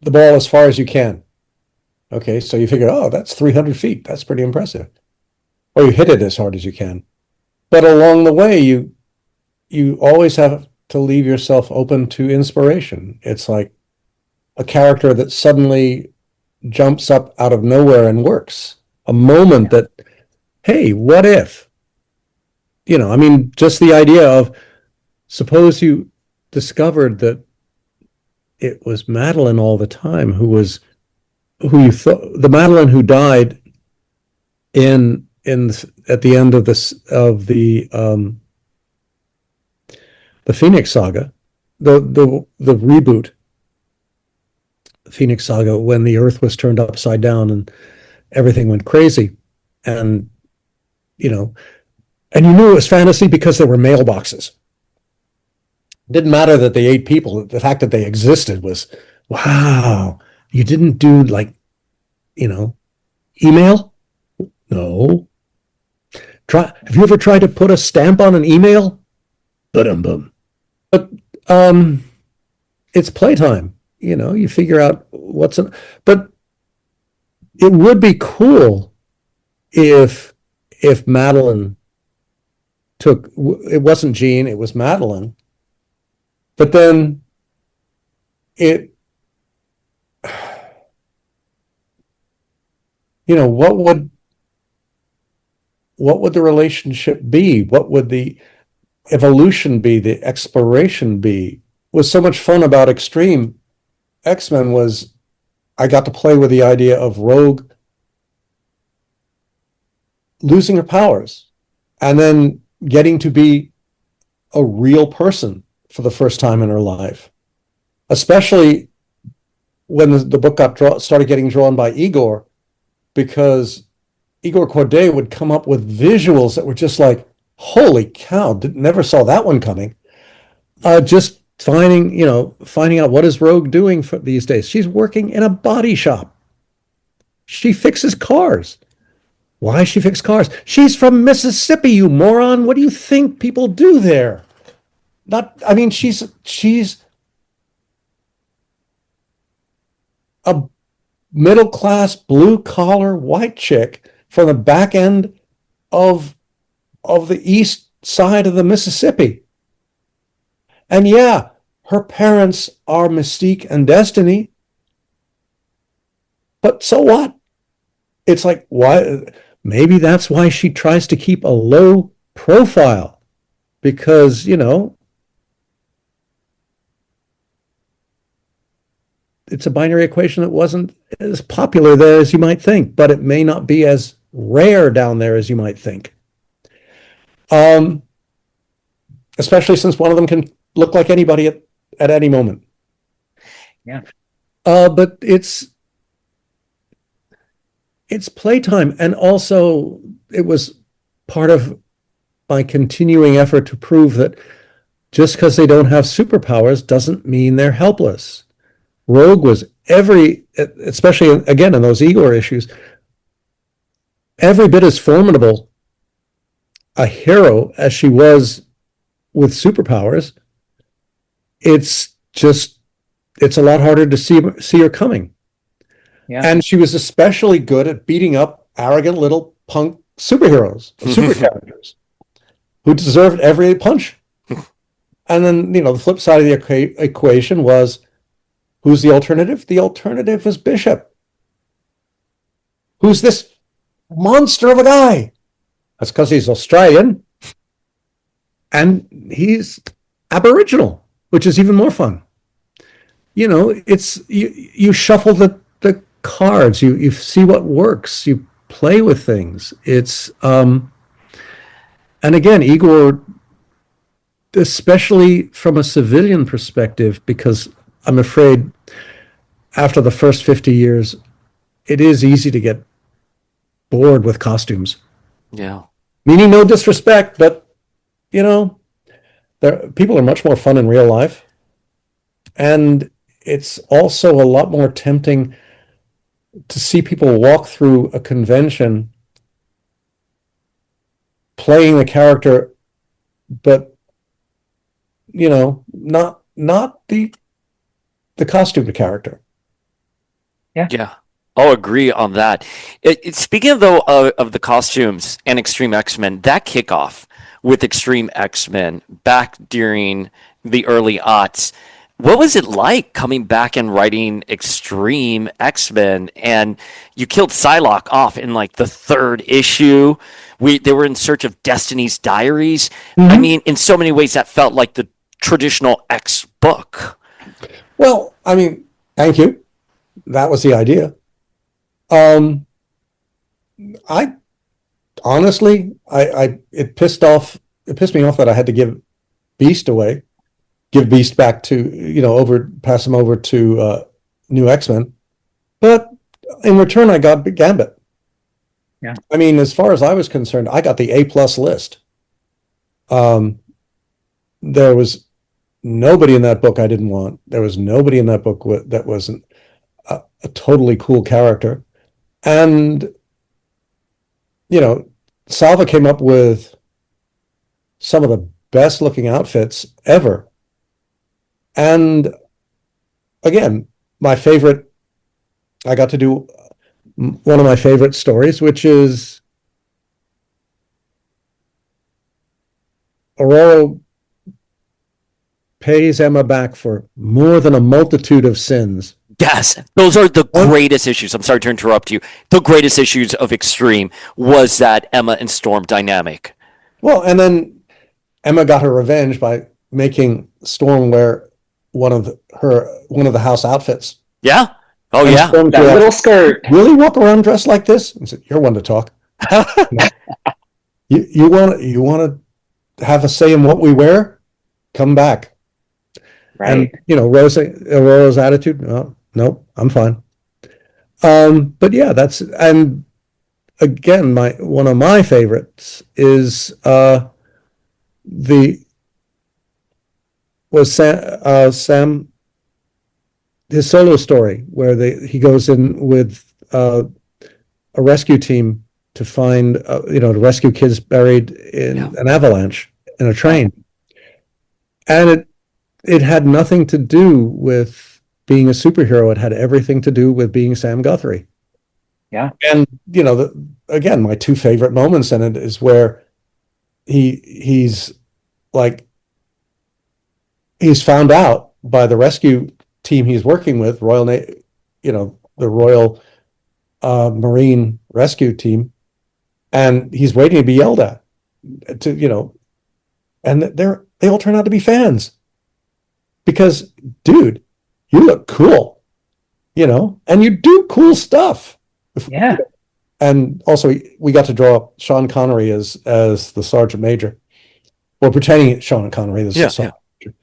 ball as far as you can. Okay, so you figure, oh, that's 300 feet. That's pretty impressive. Or you hit it as hard as you can. But along the way, you always have to leave yourself open to inspiration. It's like a character that suddenly jumps up out of nowhere and works. A moment that, hey, what if? I mean, just the idea of, suppose you discovered that it was Madeline all the time who you thought, the Madeline who died at the end of the Phoenix Saga, the reboot Phoenix Saga, when the Earth was turned upside down and everything went crazy, and you knew it was fantasy because there were mailboxes. It didn't matter that they ate people. The fact that they existed was, wow. You didn't do email? No. Have you ever tried to put a stamp on an email? Ba-dum-bum. But it's playtime. You figure out but it would be cool if Madeline it wasn't Jean, it was Madeline. But then it, what would the relationship be? What would the evolution be? The exploration be? Was so much fun about X-Treme X-Men was I got to play with the idea of Rogue losing her powers and then getting to be a real person for the first time in her life, especially when the book started getting drawn by Igor, because Igor Corday would come up with visuals that were just like, holy cow, never saw that one coming. Just finding out what is Rogue doing for these days. She's working in a body shop. She fixes cars. Why she fix cars? She's from Mississippi, you moron. What do you think people do there? She's a middle-class, blue-collar, white chick from the back end of the east side of the Mississippi. And yeah, her parents are Mystique and Destiny. But so what? It's like, why? Maybe that's why she tries to keep a low profile, because, it's a binary equation that wasn't as popular there as you might think, but it may not be as rare down there as you might think. Especially since one of them can look like anybody at any moment. Yeah. But it's playtime, and also it was part of my continuing effort to prove that just because they don't have superpowers doesn't mean they're helpless. Rogue was especially again in those Igor issues, every bit as formidable a hero as she was with superpowers. It's a lot harder to see her coming. Yeah. And she was especially good at beating up arrogant little punk superheroes, super characters who deserved every punch. And then, the flip side of the equation was, who's the alternative? The alternative was Bishop. Who's this monster of a guy? That's because he's Australian and he's Aboriginal, which is even more fun. It's you shuffle the cards, you see what works, you play with things. It's and again, Igor, especially from a civilian perspective, because I'm afraid after the first 50 years, it is easy to get bored with costumes. Yeah. Meaning no disrespect, but people are much more fun in real life. And it's also a lot more tempting to see people walk through a convention playing the character, but not the costume character. Yeah. I'll agree on that. Speaking though of the costumes and X-Treme X-Men, that kickoff with X-Treme X-Men back during the early aughts, what was it like coming back and writing X-Treme X-Men? And you killed Psylocke off in like the third issue. They were in search of Destiny's Diaries. Mm-hmm. I mean, in so many ways that felt like the traditional X book. Well, thank you. That was the idea. I honestly, it pissed me off that I had to give Beast back to, pass him over to New X-Men. But in return, I got Gambit. Yeah. As far as I was concerned, I got the A+ list. There was nobody in that book I didn't want. There was nobody in that book that wasn't a totally cool character. And, Salva came up with some of the best looking outfits ever. And again, I got to do one of my favorite stories, which is Aurora pays Emma back for more than a multitude of sins. Yes, those are the greatest issues. I'm sorry to interrupt you. The greatest issues of X-Treme was that Emma and Storm dynamic. Well, and then Emma got her revenge by making Storm wear one of the house outfits. Yeah. Oh, and yeah. Storm That little skirt. Really walk around dressed like this? I said, you're one to talk. you want to have a say in what we wear? Come back. Right. And Aurora's attitude, no, I'm fine. But yeah, and again, one of my favorites is Sam, his solo story where he goes in with a rescue team to find to rescue kids buried in an avalanche in a train, and it had nothing to do with being a superhero. It had everything to do with being Sam Guthrie. Yeah. And again, my two favorite moments in it is where he's found out by the rescue team he's working with, the Royal Marine Rescue Team, and he's waiting to be yelled at and they all turn out to be fans because, dude, you look cool, and you do cool stuff. Yeah. And also we got to draw Sean Connery as the Sergeant Major, or pretending Sean Connery is the Sergeant Major.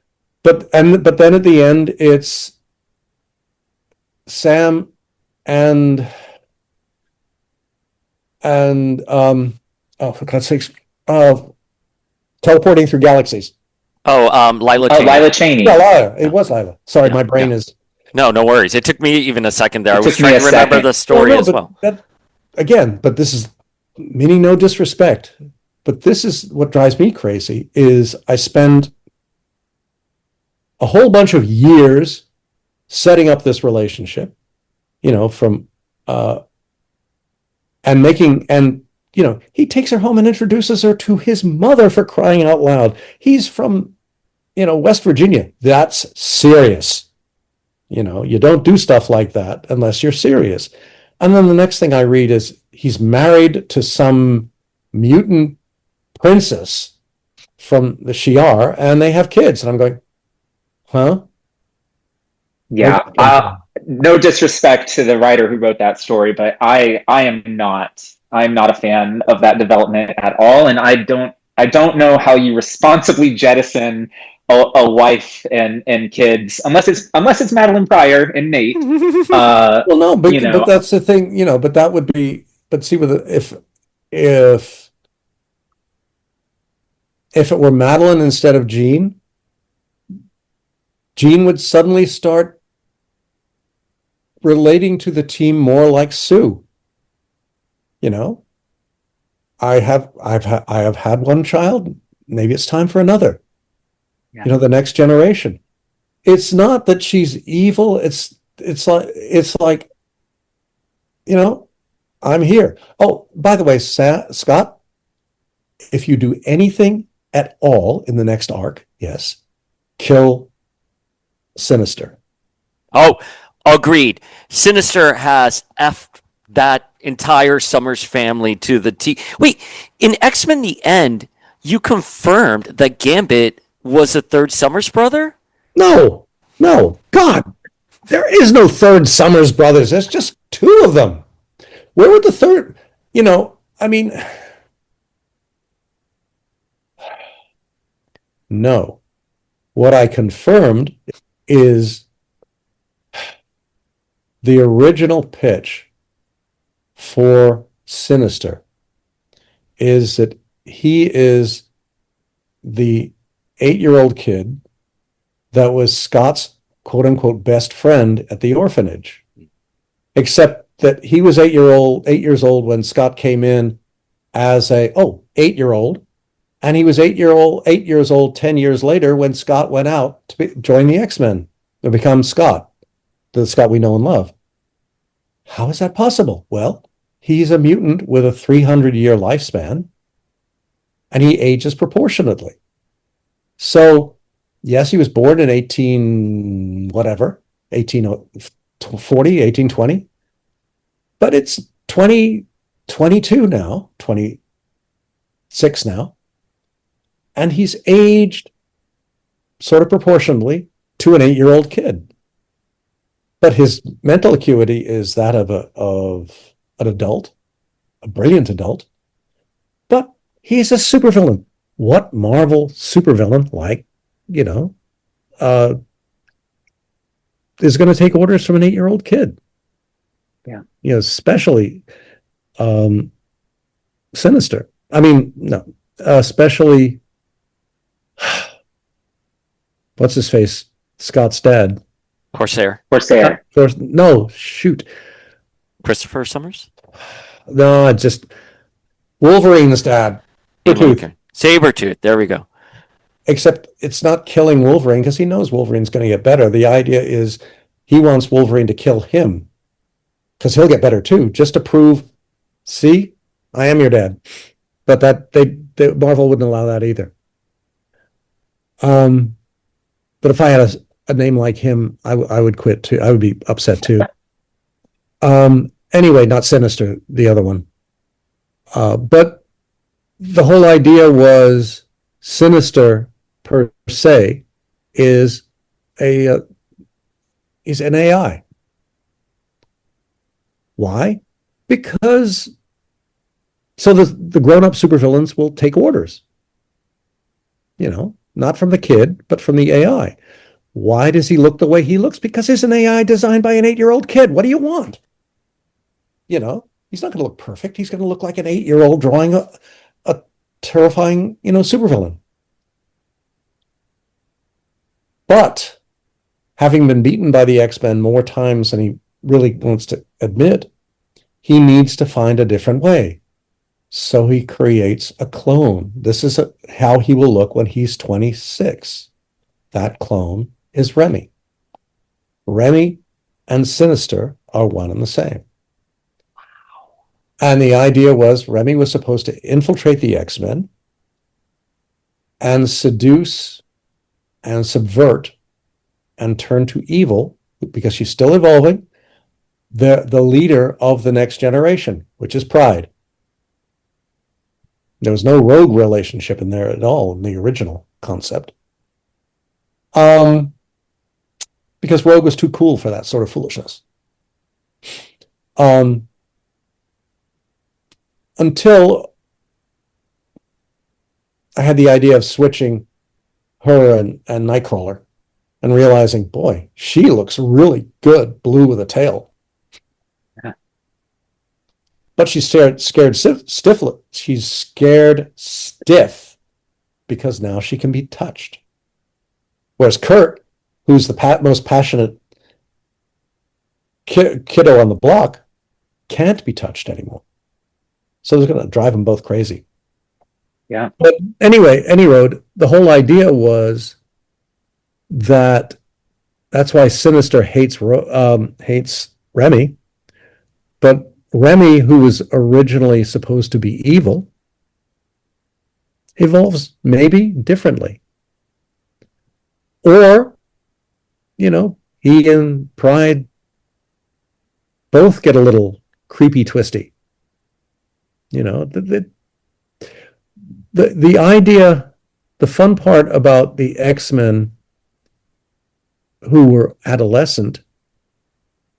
But then at the end it's Sam and for God's sakes, teleporting through galaxies. Lila Cheney. Lila Cheney. Yeah, Lila. It was Lila. Sorry, my brain is. No worries. It took me even a second there. I was took me trying a to remember second. the story as well. But this is meaning no disrespect. But this is what drives me crazy is I spend a whole bunch of years setting up this relationship, from and making, and he takes her home and introduces her to his mother, for crying out loud. He's from West Virginia. That's serious. You don't do stuff like that unless you're serious. And then the next thing I read is he's married to some mutant princess from the Shi'ar, and they have kids. And I'm going, huh? Yeah. No disrespect to the writer who wrote that story, but I'm not a fan of that development at all. And I don't know how you responsibly jettison a wife and kids unless it's Madeline Pryor and Nate. Well, no, but that's the thing, but that would be, but see, if it were Madeline instead of Jean would suddenly start relating to the team more like Sue. I have had one child. Maybe it's time for another. Yeah. The next generation. It's not that she's evil. It's like I'm here. Oh, by the way, Scott, if you do anything at all in the next arc, yes, kill Sinister. Oh, agreed. Sinister has effed that entire Summers family to the T. Wait, in X-Men The End, you confirmed that Gambit was a third Summers brother? No. God, there is no third Summers brothers. There's just two of them. Where would the third, no. What I confirmed is the original pitch for Sinister is that he is the 8-year-old kid that was Scott's quote-unquote best friend at the orphanage, except that he was 8 years old when Scott came in as a 8-year-old, And he was 8 years old, 10 years later when Scott went out to join the X-Men to become Scott, the Scott we know and love. How is that possible? Well, he's a mutant with a 300-year lifespan, and he ages proportionately. So, yes, he was born in 1840, 1820, but it's 2022 now, 26 now, and he's aged sort of proportionally to an 8-year-old kid. But his mental acuity is that of an adult, a brilliant adult. But he's a supervillain. What Marvel supervillain, like, is going to take orders from an 8-year-old kid? Yeah. Especially Sinister. I mean, no, especially what's his face? Scott's dad. Corsair. No, shoot. Christopher Summers? No, just Wolverine's dad. Sabretooth. There we go. Except it's not killing Wolverine because he knows Wolverine's going to get better. The idea is he wants Wolverine to kill him because he'll get better too, just to prove, see, I am your dad. But Marvel wouldn't allow that either. But if I had a name like him, I would quit too. I would be upset too. Anyway, not Sinister, the other one. But the whole idea was Sinister per se is an AI. Why? Because so the grown-up supervillains will take orders. Not from the kid, but from the AI. Why does he look the way he looks? Because he's an AI designed by an 8-year-old kid. What do you want? He's not going to look perfect. He's going to look like an 8-year-old drawing a terrifying, supervillain. But having been beaten by the X-Men more times than he really wants to admit, he needs to find a different way. So he creates a clone. This is how he will look when he's 26. That clone is Remy. Remy and Sinister are one and the same. Wow. And the idea was Remy was supposed to infiltrate the X-Men and seduce and subvert and turn to evil, because she's still evolving, the leader of the next generation, which is Pride. There was no rogue relationship in there at all in the original concept. Because Rogue was too cool for that sort of foolishness. Until I had the idea of switching her and Nightcrawler and realizing, boy, she looks really good, blue with a tail. Yeah. But she's scared stiff. She's scared stiff because now she can be touched. Whereas Kurt, who's the most passionate kiddo on the block, can't be touched anymore. So it's going to drive them both crazy. Yeah. But anyway, the whole idea was that's why Sinister hates Remy. But Remy, who was originally supposed to be evil, evolves maybe differently. Or, he and Pride both get a little creepy twisty. The idea, the fun part about the X-Men who were adolescent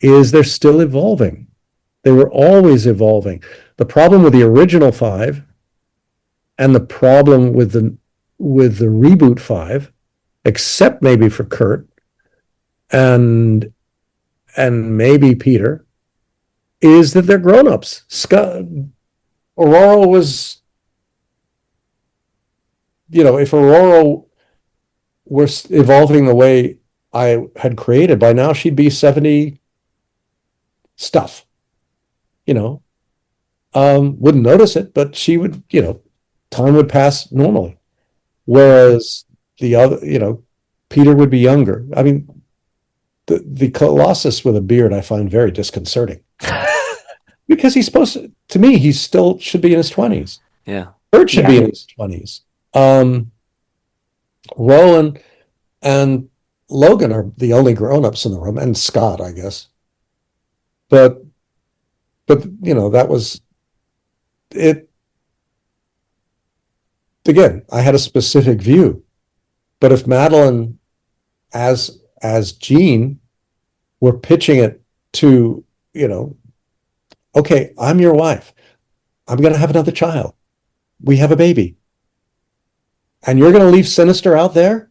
is they're still evolving. They were always evolving. The problem with the original 5 and the problem with the reboot 5, except maybe for Kurt and maybe Peter, is that they're grown-ups. Aurora was, if Aurora were evolving the way I had created, by now she'd be 70 stuff. Wouldn't notice it, but she would, time would pass normally. Whereas the other, Peter would be younger. I mean, the Colossus with a beard I find very disconcerting. Because he's supposed to me, he still should be in his 20s. Yeah. Kurt should be in his 20s. Rowan and Logan are the only grown-ups in the room, and Scott, I guess. But that was it. Again, I had a specific view. But if Madeline as Jean were pitching it to, okay, I'm your wife. I'm going to have another child. We have a baby. And you're going to leave Sinister out there?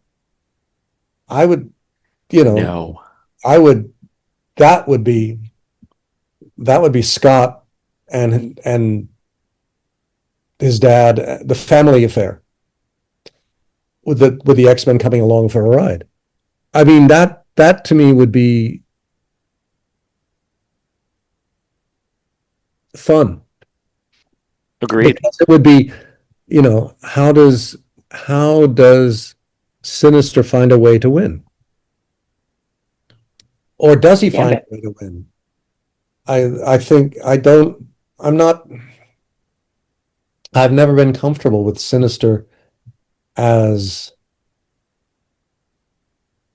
I would, No. that would be Scott and his dad, the family affair with the X-Men coming along for a ride. I mean, that to me would be fun. Agreed. Because it would be, how does Sinister find a way to win? Or does he find a way to win? I've never been comfortable with Sinister as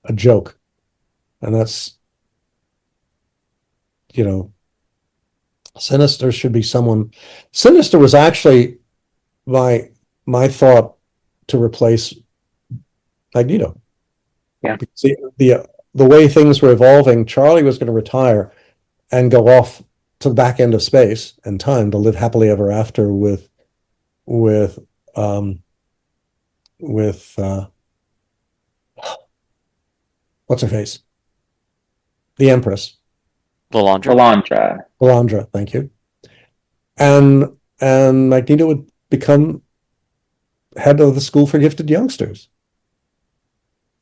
a joke. And that's, Sinister should be someone. Sinister was actually my thought to replace Magneto. Yeah. Because the way things were evolving, Charlie was going to retire and go off to the back end of space and time to live happily ever after with what's her face? The Empress. Lilandra, thank you. And Magneto would become head of the School for Gifted Youngsters.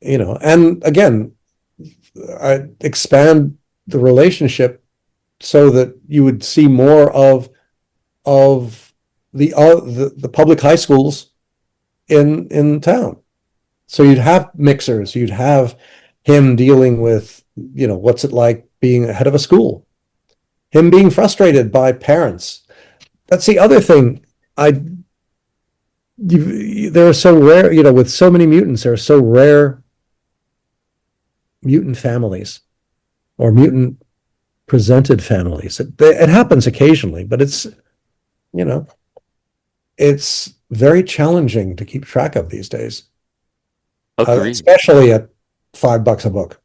And again, I expand the relationship so that you would see more of the public high schools in town. So you'd have mixers, you'd have him dealing with, what's it like being head of a school, him being frustrated by parents. That's the other thing. They're so rare, with so many mutants, there are so rare mutant families or mutant presented families. It happens occasionally, but it's very challenging to keep track of these days. Especially at $5 a book.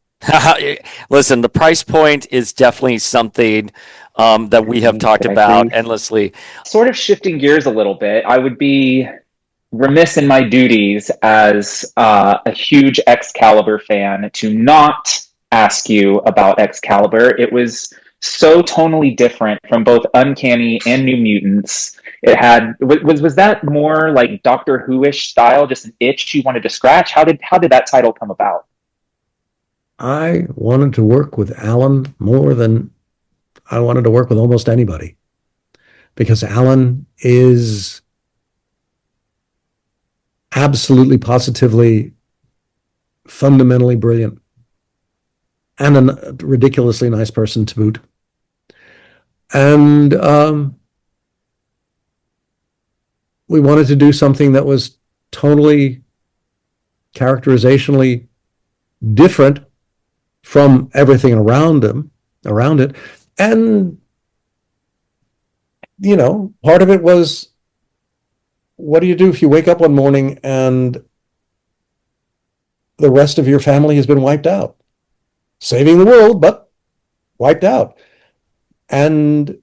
Listen, the price point is definitely something that we have talked about endlessly. Sort of shifting gears a little bit, I would be remiss in my duties as a huge Excalibur fan to not ask you about Excalibur. It was so tonally different from both Uncanny and New Mutants. It had was that more like Doctor Who-ish style, just an itch you wanted to scratch? How did that title come about? I wanted to work with Alan more than I wanted to work with almost anybody, because Alan is absolutely, positively, fundamentally brilliant and a ridiculously nice person to boot. And we wanted to do something that was totally characterizationally different from everything around it. And, part of it was, what do you do if you wake up one morning and the rest of your family has been wiped out? Saving the world, but wiped out. And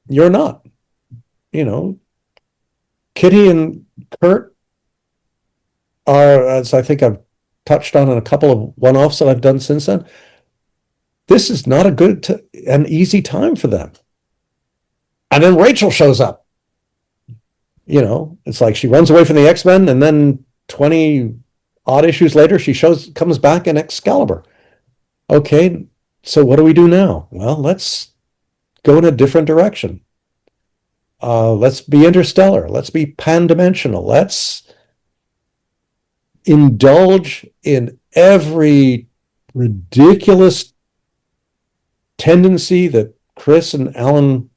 you're not. Kitty and Kurt are, as I think I've touched on in a couple of one-offs that I've done since then, this is not a good and easy time for them. And then Rachel shows up. It's like she runs away from the X-Men, and then 20 odd issues later, she comes back in Excalibur. Okay, so what do we do now? Well, let's go in a different direction. Let's be interstellar. Let's be pan-dimensional. Let's indulge in every ridiculous tendency that Chris and Alan,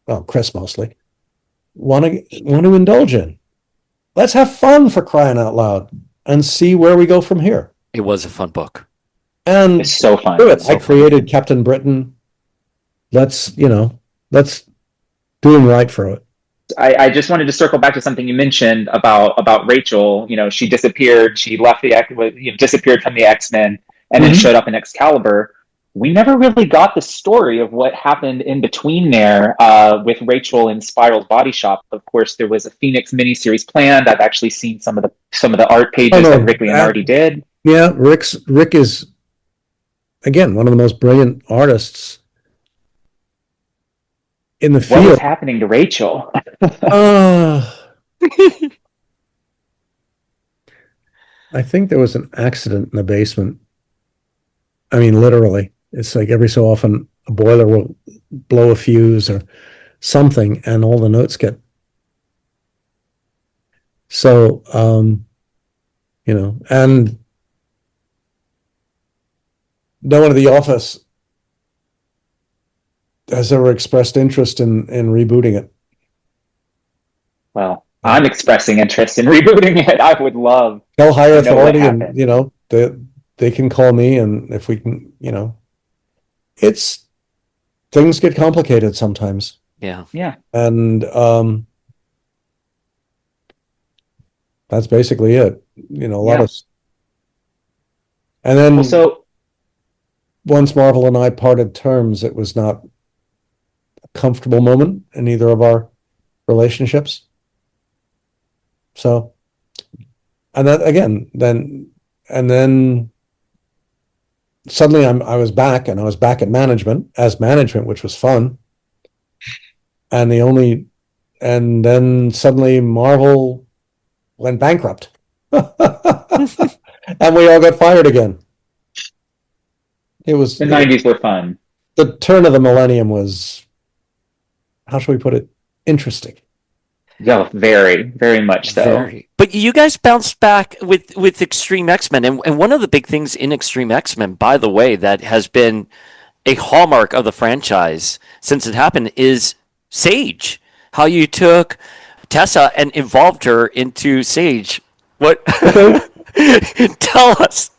well, Chris mostly, want to indulge in. Let's have fun, for crying out loud, and see where we go from here. It was a fun book. And It's so fun. do it. It's so I created Captain Britain. Let's do him right for it. I just wanted to circle back to something you mentioned about Rachel. You know, she disappeared. She left disappeared from the X-Men and then showed up in Excalibur. We never really got the story of what happened in between there with Rachel in Spiral's body shop. Of course, there was a Phoenix miniseries planned. I've actually seen some of the art pages that Rick Leonardi did. Yeah, Rick is, again, one of the most brilliant artists in the field. What was happening to Rachel? I think there was an accident in the basement. I mean, literally. It's like every so often a boiler will blow a fuse or something, and all the notes get. So, and no one at the office has ever expressed interest in rebooting it. Well, I'm expressing interest in rebooting it. I would love. Tell higher to know what authority, and happened. they can call me, and if we can, things get complicated sometimes. Yeah. Yeah. And that's basically it. A lot of. And then once Marvel and I parted terms, it was not a comfortable moment in either of our relationships. So, and that again, then suddenly I was back, and I was back at management, which was fun. And then suddenly Marvel went bankrupt. And we all got fired again. It was The 90s were fun. The turn of the millennium was, how should we put it, interesting. Yeah, very, very much so. Very. But you guys bounced back with X-Treme X-Men, and one of the big things in X-Treme X-Men, by the way, that has been a hallmark of the franchise since it happened is Sage. How you took Tessa and evolved her into Sage. What? Tell us.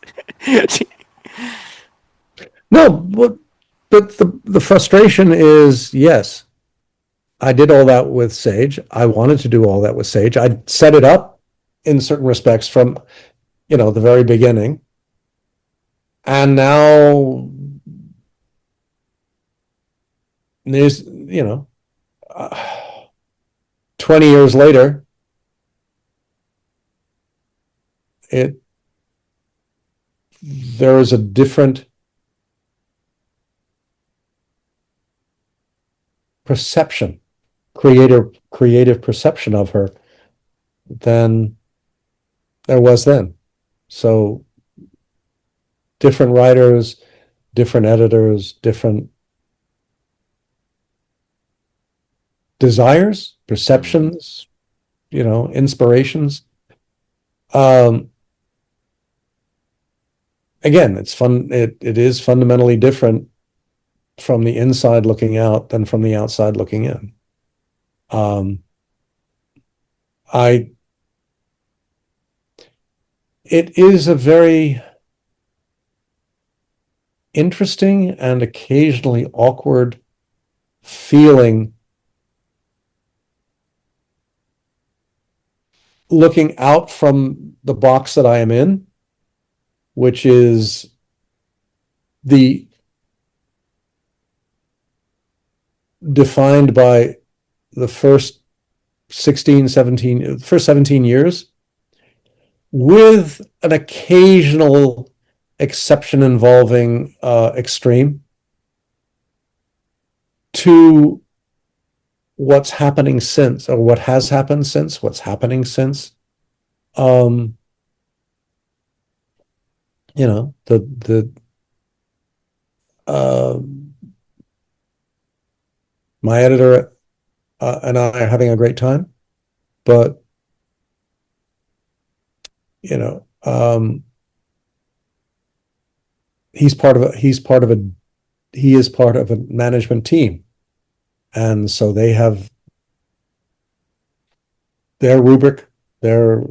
No, but the frustration is, yes, I did all that with Sage. I wanted to do all that with Sage. I set it up in certain respects from, the very beginning. And now there's, 20 years later, there is a different perception, creative perception of her than there was then. So different writers, different editors, different desires, perceptions, inspirations. Again, it's fun. It is fundamentally different from the inside looking out than from the outside looking in. It is a very interesting and occasionally awkward feeling looking out from the box that I am in, which is defined by the first 17 years, with an occasional exception involving X-Treme, to what's happening since, or what has happened since, what's happening since. My editor and I are having a great time. But you know, he is part of a management team, and so they have their rubric, their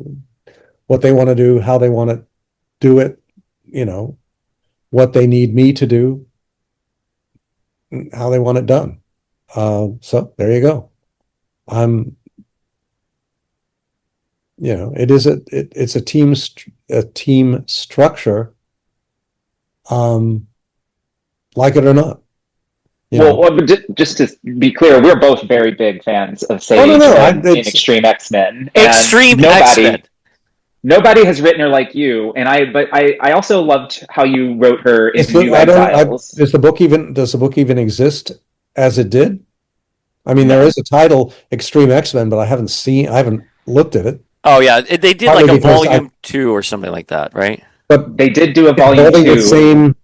what they want to do, how they want to do it, what they need me to do, how they want it done. So there you go. It's a team structure, like it or not. But just to be clear, we're both very big fans of Sage in X-Treme X-Men. X-Treme X-Men. Nobody has written her like you, but I also loved how you wrote her in New Exiles. Does the book even exist as it did? I mean, there is a title, X-Treme X-Men, but I haven't looked at it. Oh yeah, they did like a volume 2 or something like that, right? But they did do a volume 2. The same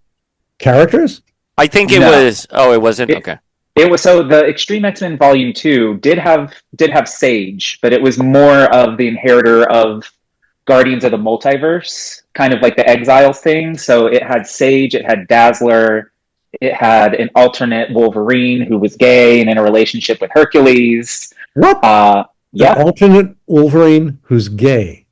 characters? I think it was. Oh, it wasn't. Okay. It was, so the X-Treme X-Men Volume 2 did have Sage, but it was more of the inheritor of Guardians of the Multiverse, kind of like the Exiles thing. So it had Sage, it had Dazzler, it had an alternate Wolverine who was gay and in a relationship with Hercules. What? Yeah. Alternate Wolverine who's gay.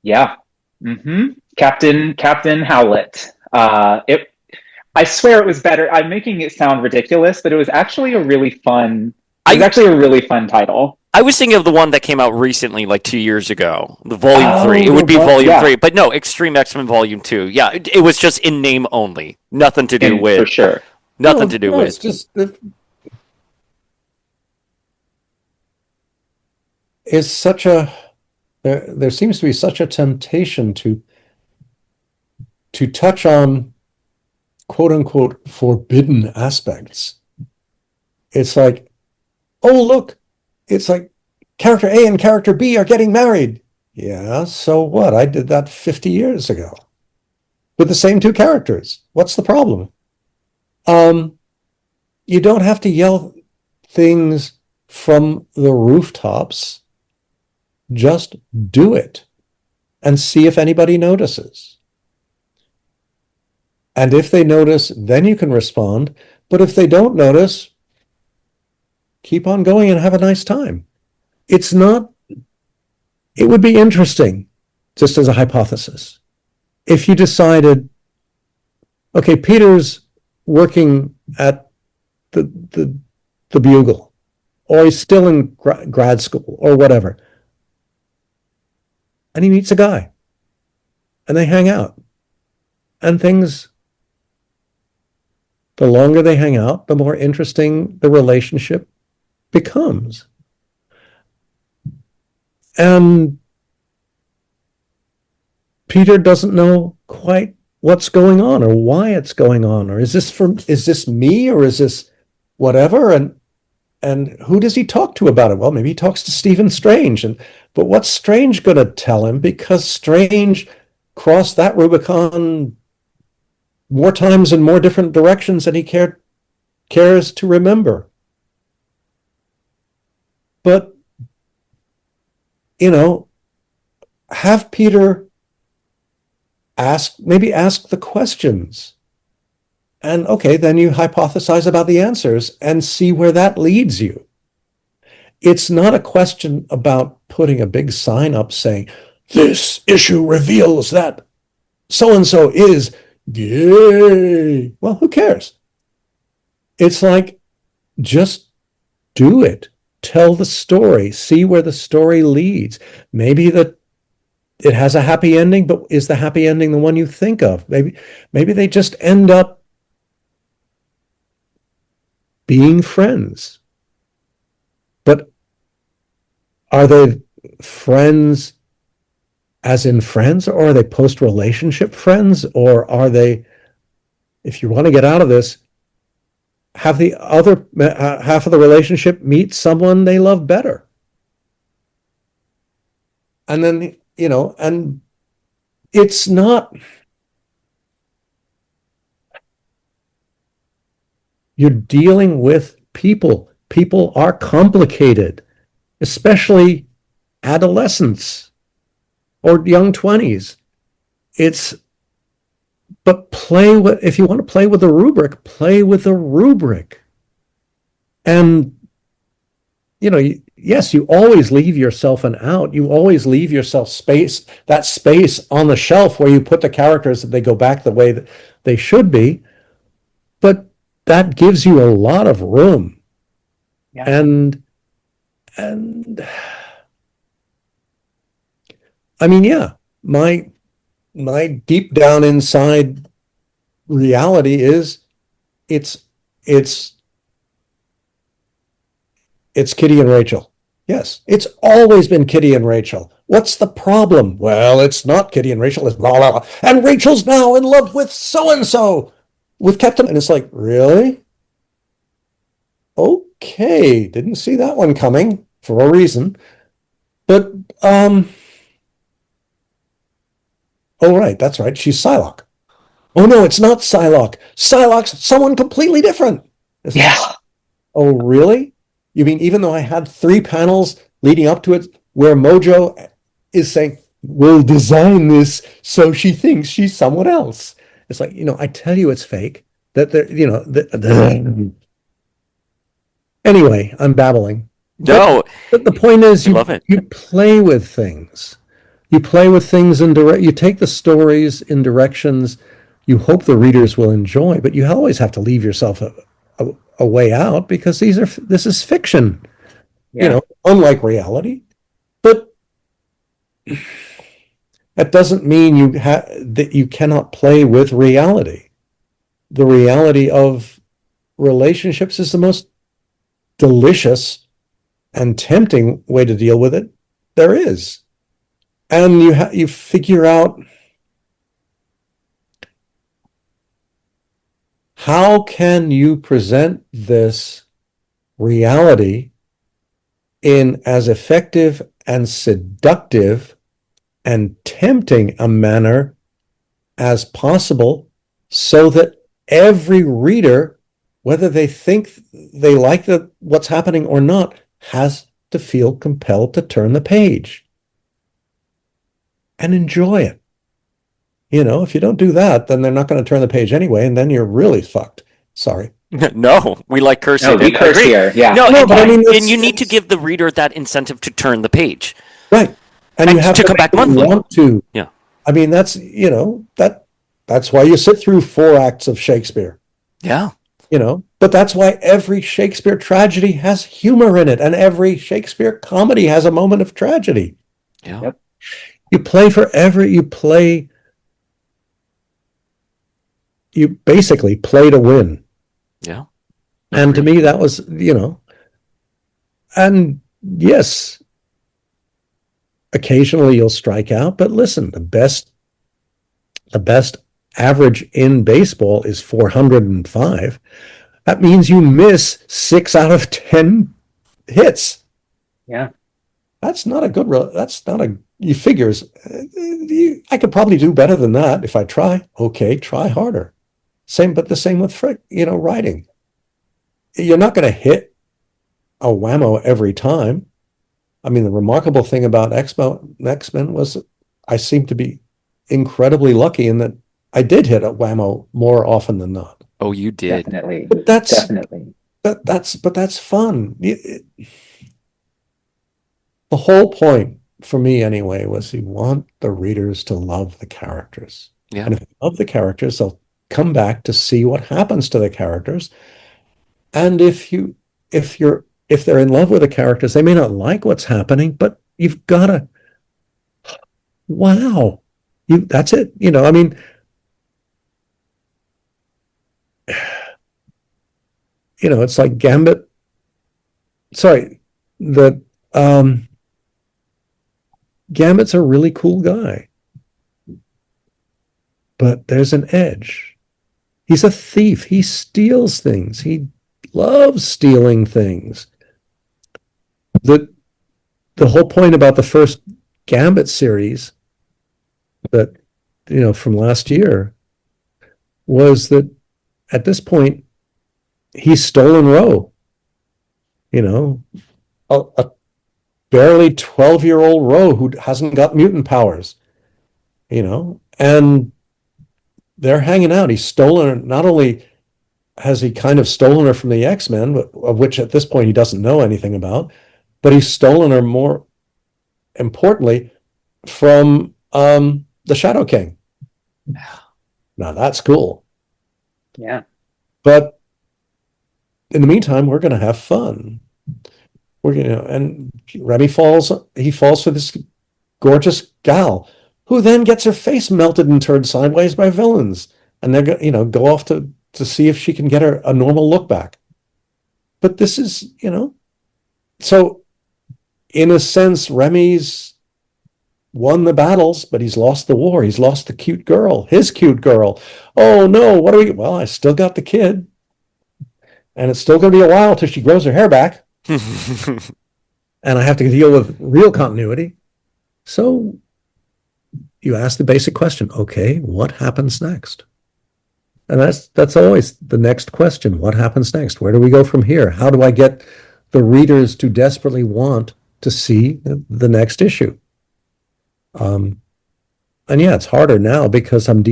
Yeah. Mm-hmm. Captain Howlett. I swear it was better. I'm making it sound ridiculous, but it was actually a really fun. It was actually a really fun title. I was thinking of the one that came out recently, like 2 years ago, the Volume 3. It would be Volume 3, but no, X-Treme X-Men Volume 2. Yeah, it was just in name only, nothing to do with. For sure. Nothing to do with. It's just it's such a there seems to be such a temptation to touch on quote unquote forbidden aspects. It's like, oh look, it's like character A and character B are getting married. Yeah, so what? I did that 50 years ago with the same two characters. What's the problem? You don't have to yell things from the rooftops. Just do it and see if anybody notices. And if they notice, then you can respond. But if they don't notice, keep on going and have a nice time. It would be interesting, just as a hypothesis, if you decided, okay, Peter's working at the Bugle, or he's still in grad school or whatever, and he meets a guy and they hang out, and things, the longer they hang out, the more interesting the relationship becomes. And Peter doesn't know quite what's going on or why it's going on, or is this me, or is this whatever? And who does he talk to about it? Well, maybe he talks to Stephen Strange, but what's Strange going to tell him? Because Strange crossed that Rubicon more times in more different directions than he cares to remember. But, have Peter ask the questions. And okay, then you hypothesize about the answers and see where that leads you. It's not a question about putting a big sign up saying, this issue reveals that so-and-so is gay. Well, who cares? It's like, just do it. Tell the story. See where the story leads. Maybe it has a happy ending, but is the happy ending the one you think of? Maybe they just end up being friends. But are they friends as in friends, or are they post-relationship friends? Or are they, if you want to get out of this, have the other half of the relationship meet someone they love better? And then, and it's not, you're dealing with people. people are complicated, especially adolescents or young 20s. But if you want to play with the rubric, play with the rubric. And, yes, you always leave yourself an out. You always leave yourself that space on the shelf where you put the characters that they go back the way that they should be. But that gives you a lot of room. Yeah. And I mean, yeah, my deep down inside reality is it's Kitty and Rachel. Yes, it's always been Kitty and Rachel. What's the problem? Well, it's not Kitty and Rachel, it's blah, blah, blah. And Rachel's now in love with so-and-so, with Captain. And it's like, really? Okay, didn't see that one coming for a reason. But, oh, right, that's right, she's Psylocke. Oh, no, it's not Psylocke. Psylocke's someone completely different. Yeah. Oh, really? You mean even though I had 3 panels leading up to it where Mojo is saying, we'll design this so she thinks she's someone else. It's like, I tell you it's fake. Anyway, I'm babbling. No, But the point is, I love it. you play with things. You play with things you take the stories in directions you hope the readers will enjoy, but you always have to leave yourself a way out because this is fiction, Yeah. unlike reality. But that doesn't mean that you cannot play with reality. The reality of relationships is the most delicious and tempting way to deal with it there is. And you figure out how can you present this reality in as effective and seductive and tempting a manner as possible so that every reader, whether they think they like what's happening or not, has to feel compelled to turn the page and enjoy it. If you don't do that, then they're not going to turn the page anyway, and then you're really fucked. Sorry. No, we like cursing. No, we curse Agree. here. Yeah. No, but I mean, and you need to give the reader that incentive to turn the page. Right. And you have to come back monthly. Want to. Yeah. I mean, that's why you sit through 4 acts of Shakespeare. Yeah. But that's why every Shakespeare tragedy has humor in it, and every Shakespeare comedy has a moment of tragedy. Yeah. Yep. You basically play to win. Yeah. And to me, that was, and yes, occasionally you'll strike out, but listen, the best average in baseball is 405. That means you miss 6 out of 10 hits. Yeah. That's not you figures, I could probably do better than that if I try. Okay, try harder. But the same with writing. You're not going to hit a whammo every time. I mean, the remarkable thing about X-Men was I seem to be incredibly lucky in that I did hit a whammo more often than not. Oh, you did. Definitely. But that's fun. The whole point for me anyway was you want the readers to love the characters. Yeah. And if they love the characters, they'll come back to see what happens to the characters. And if they're in love with the characters, they may not like what's happening, but you've got to, wow, that's it. I mean, it's like Gambit. Sorry, Gambit's a really cool guy, but there's an edge. He's a thief. He steals things. He loves stealing things. The whole point about the first Gambit series that, from last year was that at this point, he's stolen Row. you know, a barely 12-year-old Rogue who hasn't got mutant powers, and they're hanging out. He's stolen her. Not only has he kind of stolen her from the X-Men, of which at this point he doesn't know anything about, but he's stolen her, more importantly, from the Shadow King. Now that's cool. Yeah. But in the meantime, we're going to have fun. And Remy falls for this gorgeous gal who then gets her face melted and turned sideways by villains. And they're going to, go off to see if she can get her a normal look back. But this is, so in a sense, Remy's won the battles, but he's lost the war. He's lost the cute girl, his cute girl. Oh no, well, I still got the kid. And it's still going to be a while till she grows her hair back. And I have to deal with real continuity. So you ask the basic question, okay, what happens next? And that's always the next question. What happens next? Where do we go from here? How do I get the readers to desperately want to see the next issue? And yeah, it's harder now because I'm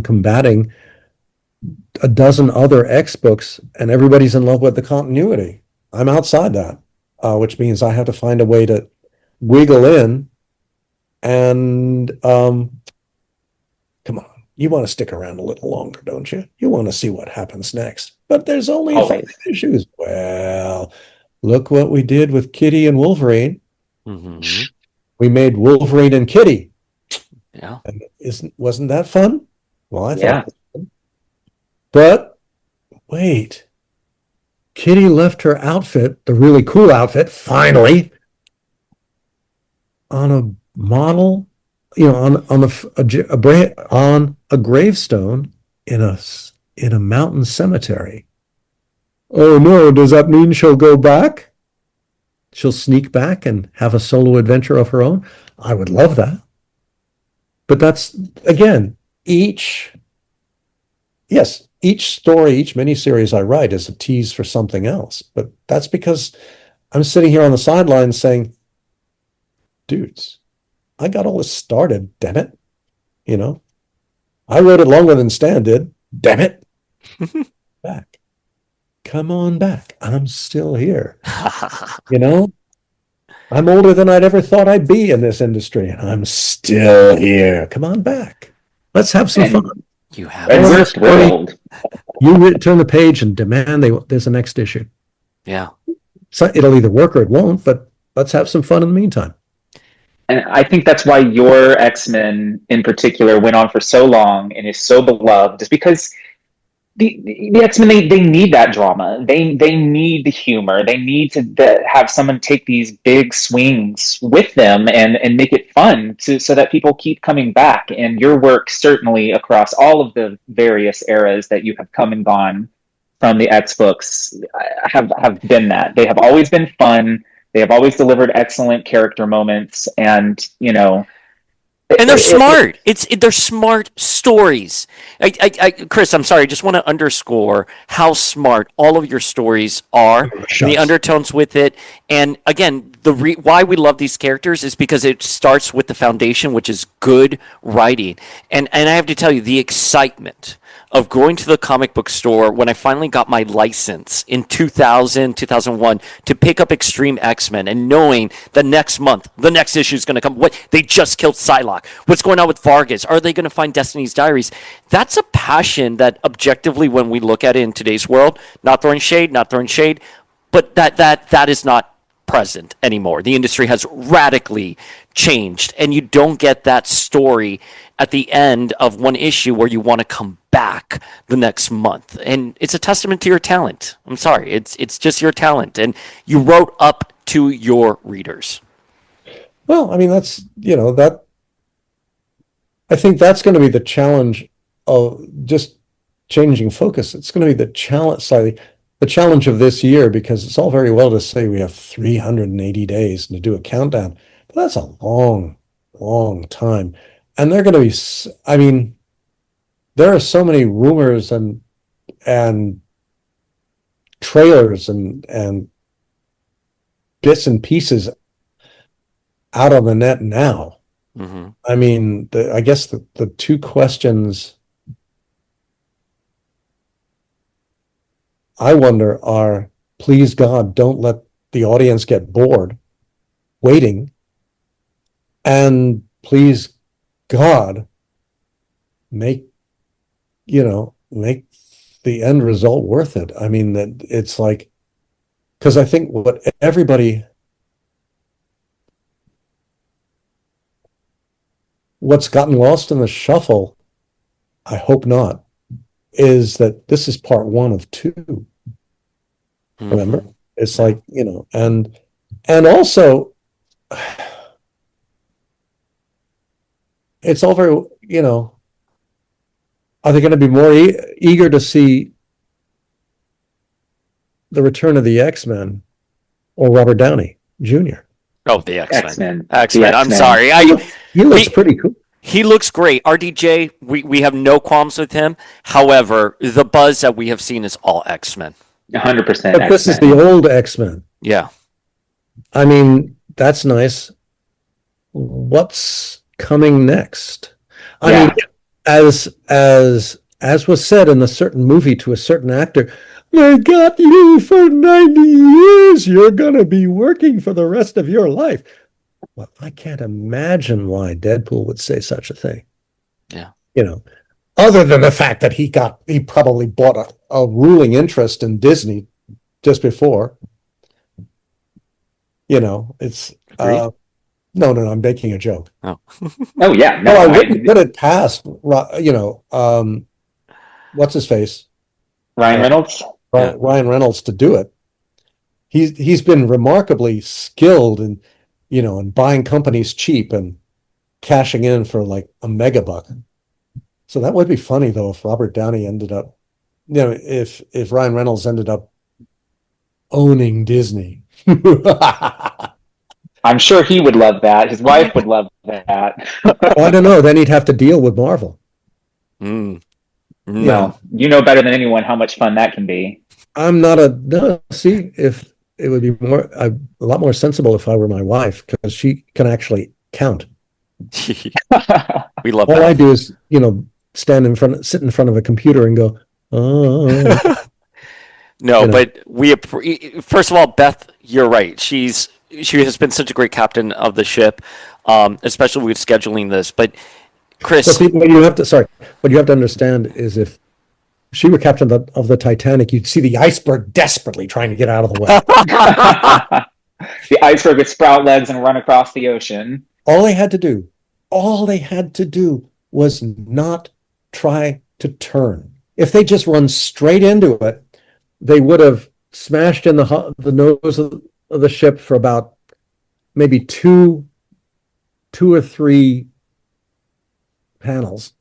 combating a dozen other X books and everybody's in love with the continuity. I'm outside that, which means I have to find a way to wiggle in and come on, you want to stick around a little longer, don't you? You want to see what happens next. But there's only 5 issues. Well, look what we did with Kitty and Wolverine. Mm-hmm. We made Wolverine and Kitty. Yeah. And wasn't that fun? Well, I thought Yeah. it was fun. But wait, Kitty left her outfit, the really cool outfit, finally, on a model, on a gravestone in a mountain cemetery. Oh no, does that mean she'll go back? She'll sneak back and have a solo adventure of her own? I would love that. But that's, again, each story, each miniseries I write is a tease for something else. But that's because I'm sitting here on the sidelines saying, dudes, I got all this started, damn it. I wrote it longer than Stan did, damn it. Back. Come on back. I'm still here. I'm older than I'd ever thought I'd be in this industry, and I'm still here. Come on back. Let's have some fun. You have. And we're thrilled. You turn the page and demand there's a next issue. Yeah. So it'll either work or it won't, but let's have some fun in the meantime. And I think that's why your X-Men in particular went on for so long and is so beloved, is because the X-Men, they need that drama. They need the humor. They need to have someone take these big swings with them and make it fun so that people keep coming back. And your work, certainly across all of the various eras that you have come and gone from the X books, have been that. They have always been fun. They have always delivered excellent character moments, and and they're smart. They're smart stories. Chris, I'm sorry. I just want to underscore how smart all of your stories are, and the undertones with it. And again, why we love these characters is because it starts with the foundation, which is good writing. And I have to tell you, the excitement of going to the comic book store when I finally got my license in 2000, 2001 to pick up X-Treme X-Men and knowing that next month, the next issue is going to come. What? They just killed Psylocke. What's going on with Vargas? Are they going to find Destiny's Diaries? That's a passion that objectively, when we look at it in today's world, not throwing shade, but that is not present anymore. The industry has radically changed, and you don't get that story at the end of one issue where you want to come back the next month. And it's a testament to your talent. I'm sorry, it's just your talent, and you wrote up to your readers. Well, I mean, that's that. I think that's going to be the challenge of just changing focus. It's going to be the challenge of this year, because it's all very well to say we have 380 days to do a countdown, but that's a long, long time. And they're going to be, I mean, there are so many rumors and trailers and bits and pieces out on the net now. Mm-hmm. I mean, I guess the two questions I wonder are, please God, don't let the audience get bored waiting, and please God, make the end result worth it. I mean, that it's like, because I think what's gotten lost in the shuffle, I hope not, is that this is part one of two. Remember? Mm-hmm. It's like, and also it's all very, are they going to be more eager to see the return of the X-Men or Robert Downey Jr.? Oh, the X-Men. X-Men. X-Men. The I'm X-Men. sorry. He looks pretty cool. He looks great. RDJ, we have no qualms with him. However, the buzz that we have seen is all X-Men. 100% But this is the old X-Men. Yeah. I mean, that's nice. What's coming next? I mean, as was said in a certain movie to a certain actor, they got you for 90 years. You're going to be working for the rest of your life. Well, I can't imagine why Deadpool would say such a thing. Yeah. Other than the fact that he probably bought a ruling interest in Disney just before. It's no, I'm making a joke. Oh. Oh yeah. No, I wouldn't put it past what's his face? Ryan Reynolds. Ryan Reynolds to do it. He's been remarkably skilled in buying companies cheap and cashing in for like a megabuck. So that would be funny though if Robert Downey ended up, if Ryan Reynolds ended up owning Disney. I'm sure he would love that. His wife would love that. Well, I don't know. Then he'd have to deal with Marvel. Mm. No, you know better than anyone how much fun that can be. I'm not see, if it would be a lot more sensible if I were my wife, because she can actually count. We love All that. I do is, sit in front of a computer and go, oh. No, but first of all, Beth, you're right. She has been such a great captain of the ship, especially with scheduling this. But Chris, what you have to understand is if she were captain of the Titanic, you'd see the iceberg desperately trying to get out of the way. The iceberg would sprout legs and run across the ocean. All they had to do was not try to turn. If they just run straight into it, they would have smashed in the nose of the ship for about maybe two or three panels.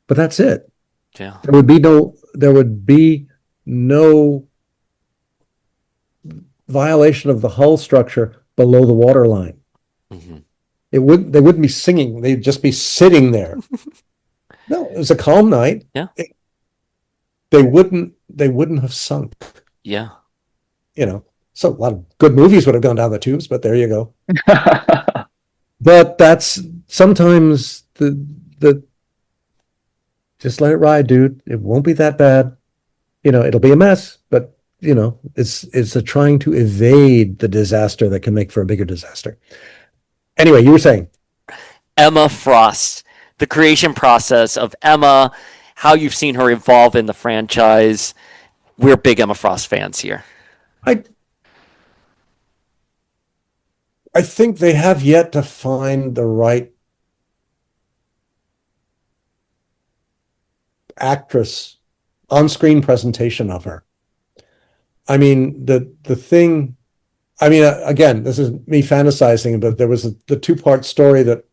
But that's it. Yeah. There would be no violation of the hull structure below the waterline. Mm-hmm. They wouldn't be singing. They'd just be sitting there. No, it was a calm night. Yeah. They wouldn't have sunk. Yeah. So a lot of good movies would have gone down the tubes, but there you go. But that's sometimes the just let it ride, dude. It won't be that bad. It'll be a mess, but it's a trying to evade the disaster that can make for a bigger disaster. Anyway, you were saying Emma Frost, the creation process of Emma, how you've seen her evolve in the franchise. We're big Emma Frost fans here. I think they have yet to find the right actress on-screen presentation of her. I mean, the thing. I mean, again, this is me fantasizing, but there was the two-part story that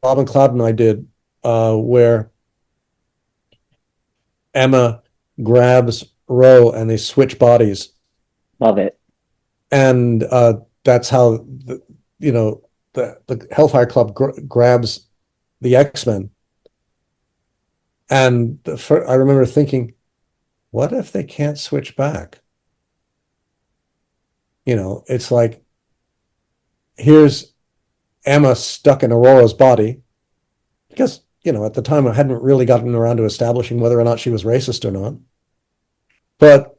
Bob and Cloud and I did, where Emma grabs Ro and they switch bodies. Love it. And that's how the Hellfire Club grabs the X-Men. And I remember thinking, what if they can't switch back? It's like, here's Emma stuck in Aurora's body because, at the time I hadn't really gotten around to establishing whether or not she was racist or not. But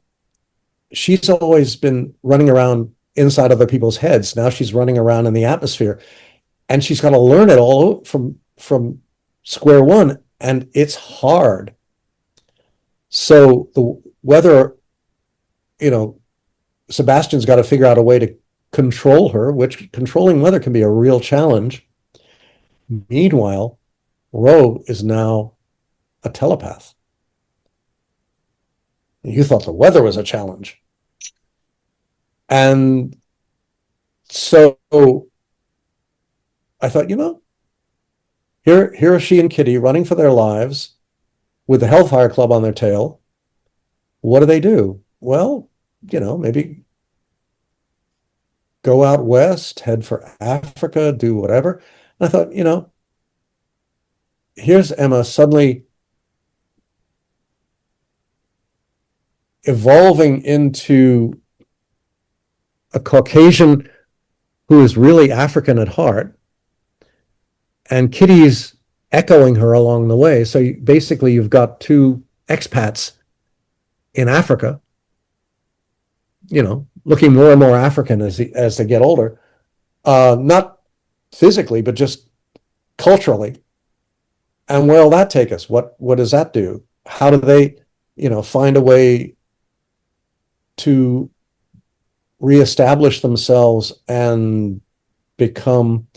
she's always been running around inside other people's heads. Now she's running around in the atmosphere, and she's got to learn it all from square one, and it's hard. So whether, Sebastian's got to figure out a way to control her, which controlling weather can be a real challenge. Meanwhile, Rogue is now a telepath. You thought the weather was a challenge. And so I thought, here are she and Kitty running for their lives with the Hellfire Club on their tail. What do? Well, maybe go out west, head for Africa, do whatever. And I thought, here's Emma suddenly evolving into a Caucasian who is really African at heart, and Kitty's echoing her along the way. So basically you've got two expats in Africa, looking more and more African as they get older, not physically, but just culturally. And where'll that take us? What does that do? How do they, find a way to reestablish themselves and become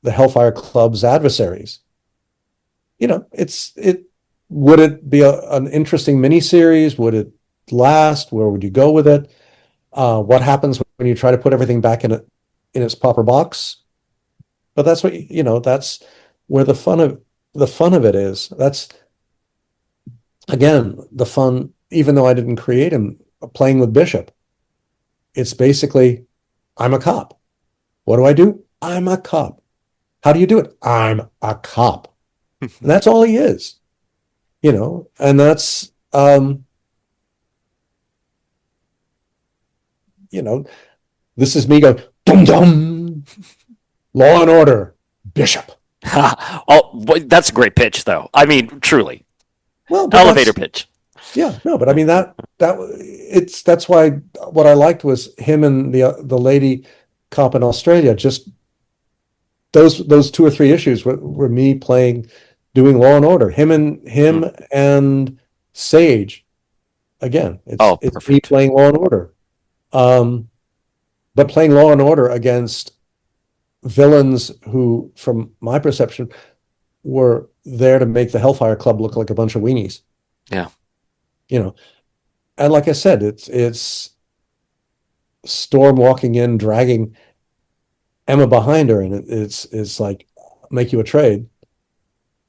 the Hellfire Club's adversaries? Would it be an interesting miniseries? Would it last? Where would you go with it? What happens when you try to put everything back in its proper box? But that's what that's where the fun of it is. That's, again, the fun. Even though I didn't create him, playing with Bishop, it's basically, I'm a cop. What do? I'm a cop. How do you do it? I'm a cop. And that's all he is, and that's, this is me going, dum dum, Law and Order, Bishop. Oh, boy, that's a great pitch, though. I mean, truly. Well, elevator pitch. Yeah, no, but I mean that's why what I liked was him and the lady cop in Australia. Just those 2 or 3 issues were me doing Law and Order. Him and Sage. Again, it's me playing Law and Order. But playing Law and Order against villains who, from my perception, were there to make the Hellfire Club look like a bunch of weenies. Yeah. And like I said, it's Storm walking in, dragging Emma behind her, and it's like, make you a trade.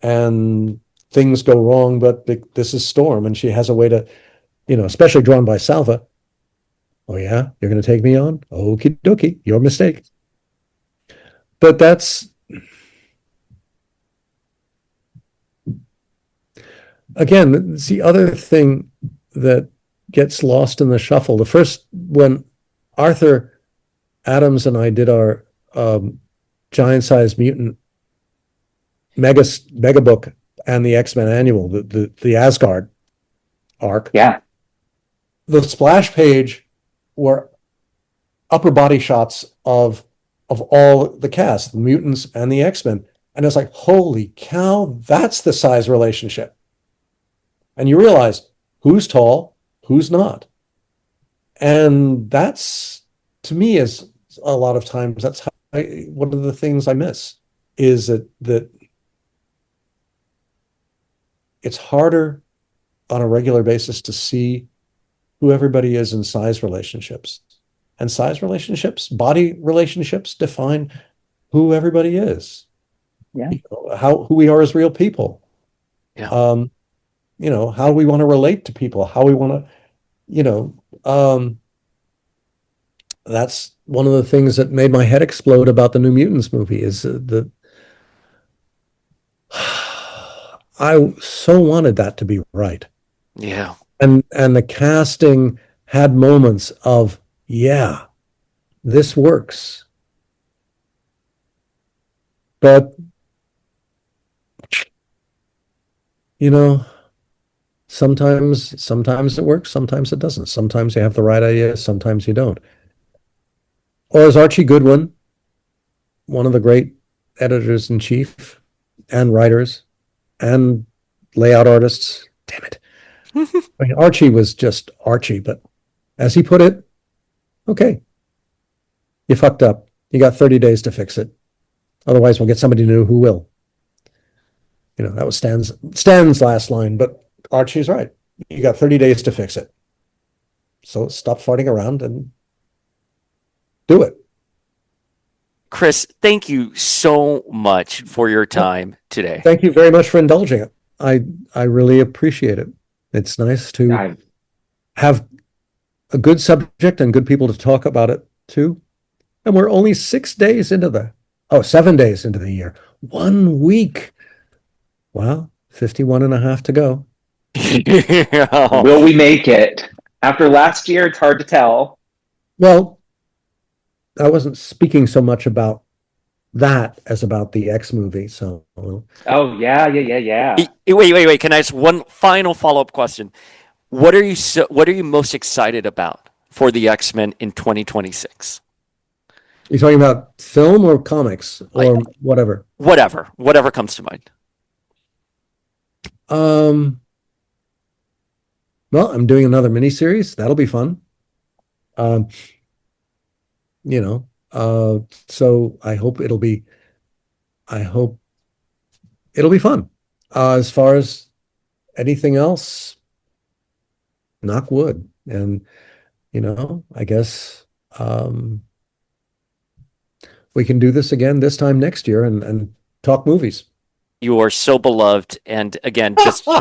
And things go wrong, but this is Storm, and she has a way to, especially drawn by Salva. Oh yeah, you're going to take me on? Okie dokie, your mistake. But that's, again, it's the other thing that gets lost in the shuffle. The first, when Arthur Adams and I did our giant-sized mutant mega book and the X-Men annual, the Asgard arc. Yeah. The splash page were upper body shots of all the cast, the mutants and the X-Men. And it's like, holy cow, that's the size relationship. And you realize who's tall, who's not. And that's, to me, is a lot of times, that's one of the things I miss, is that it's harder on a regular basis to see who everybody is in size relationships. And size relationships, body relationships, define who everybody is. Yeah. Who we are as real people. Yeah. How we want to relate to people, how we want to, that's one of the things that made my head explode about the New Mutants movie, is I so wanted that to be right. Yeah. And the casting had moments of, yeah, this works. But, sometimes it works, sometimes it doesn't. Sometimes you have the right idea, sometimes you don't. Or as Archie Goodwin, one of the great editors in chief and writers and layout artists, damn it. I mean, Archie was just Archie, but as he put it, okay, you fucked up. You got 30 days to fix it. Otherwise, we'll get somebody new who will. That was Stan's last line, but Archie's right. You got 30 days to fix it. So stop farting around and do it. Chris, thank you so much for your time today. Thank you very much for indulging it. I really appreciate it. It's nice to have a good subject and good people to talk about it too. And we're only 7 days into the year. 1 week. Wow, 51 and a half to go. Will we make it? After last year, it's hard to tell. Well, I wasn't speaking so much about that as about the X movie. So. Oh, yeah. Wait. Can I ask one final follow-up question? What are you most excited about for the X-Men in 2026? You're talking about film or comics or whatever? Whatever comes to mind. Well, I'm doing another miniseries. That'll be fun. So I hope it'll be fun. As far as anything else, knock wood. And, I guess, we can do this again this time next year and talk movies. You are so beloved. And again, just you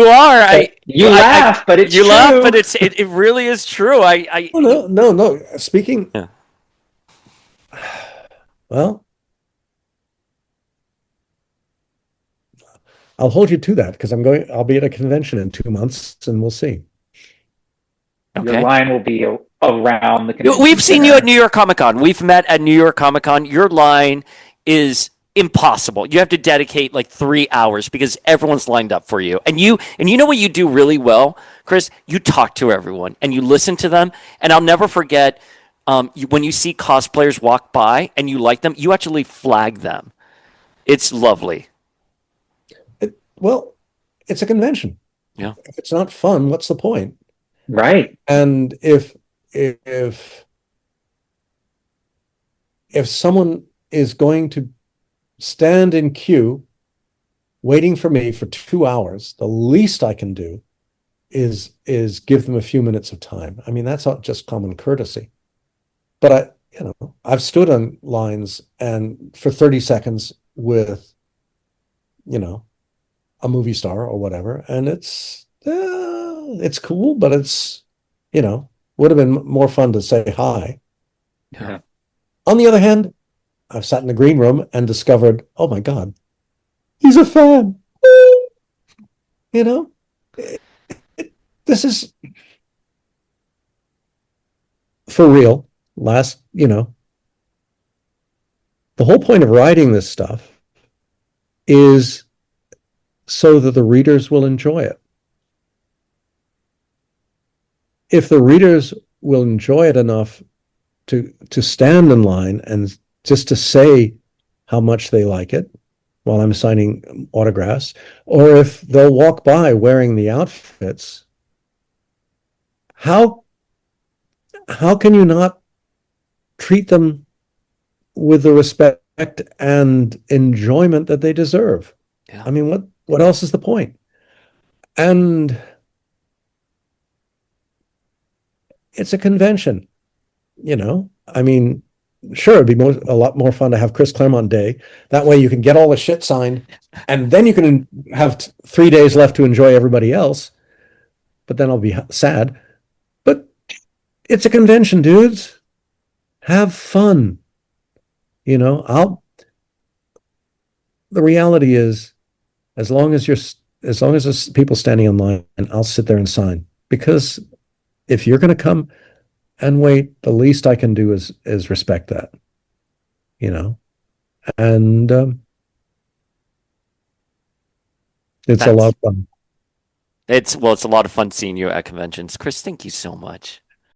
are. You laugh, but it's true. You laugh, but it really is true. No. Speaking. Yeah. Well, I'll hold you to that because I'll be at a convention in 2 months and we'll see. Okay. Your line will be around the convention. We've seen you at New York Comic Con. We've met at New York Comic Con. Your line is impossible. You have to dedicate like 3 hours because everyone's lined up for you. And you know what you do really well, Chris? You talk to everyone and you listen to them. And I'll never forget when you see cosplayers walk by and you like them, you actually flag them. It's lovely. Well, it's a convention. Yeah. If it's not fun, what's the point? Right. And if someone is going to stand in queue waiting for me for 2 hours, the least I can do is give them a few minutes of time. I mean, that's not just common courtesy. But I've stood on lines and for 30 seconds with, a movie star or whatever, and it's cool, but it's, would have been more fun to say hi. Yeah. On the other hand, I've sat in the green room and discovered, oh my God, he's a fan. This is for real. The whole point of writing this stuff is so that the readers will enjoy it. If the readers will enjoy it enough to stand in line and just to say how much they like it while I'm signing autographs, or if they'll walk by wearing the outfits, how can you not treat them with the respect and enjoyment that they deserve? Yeah. I mean, what else is the point? And it's a convention, I mean, sure, it'd be a lot more fun to have Chris Claremont Day. That way you can get all the shit signed and then you can have 3 days left to enjoy everybody else. But then I'll be sad. But it's a convention, dudes. Have fun. The reality is, as long as as long as there's people standing in line, I'll sit there and sign. Because if you're going to come and wait, the least I can do is respect that, you know. And it's a lot That's of fun. it's a lot of fun seeing you at conventions. Chris, thank you so much.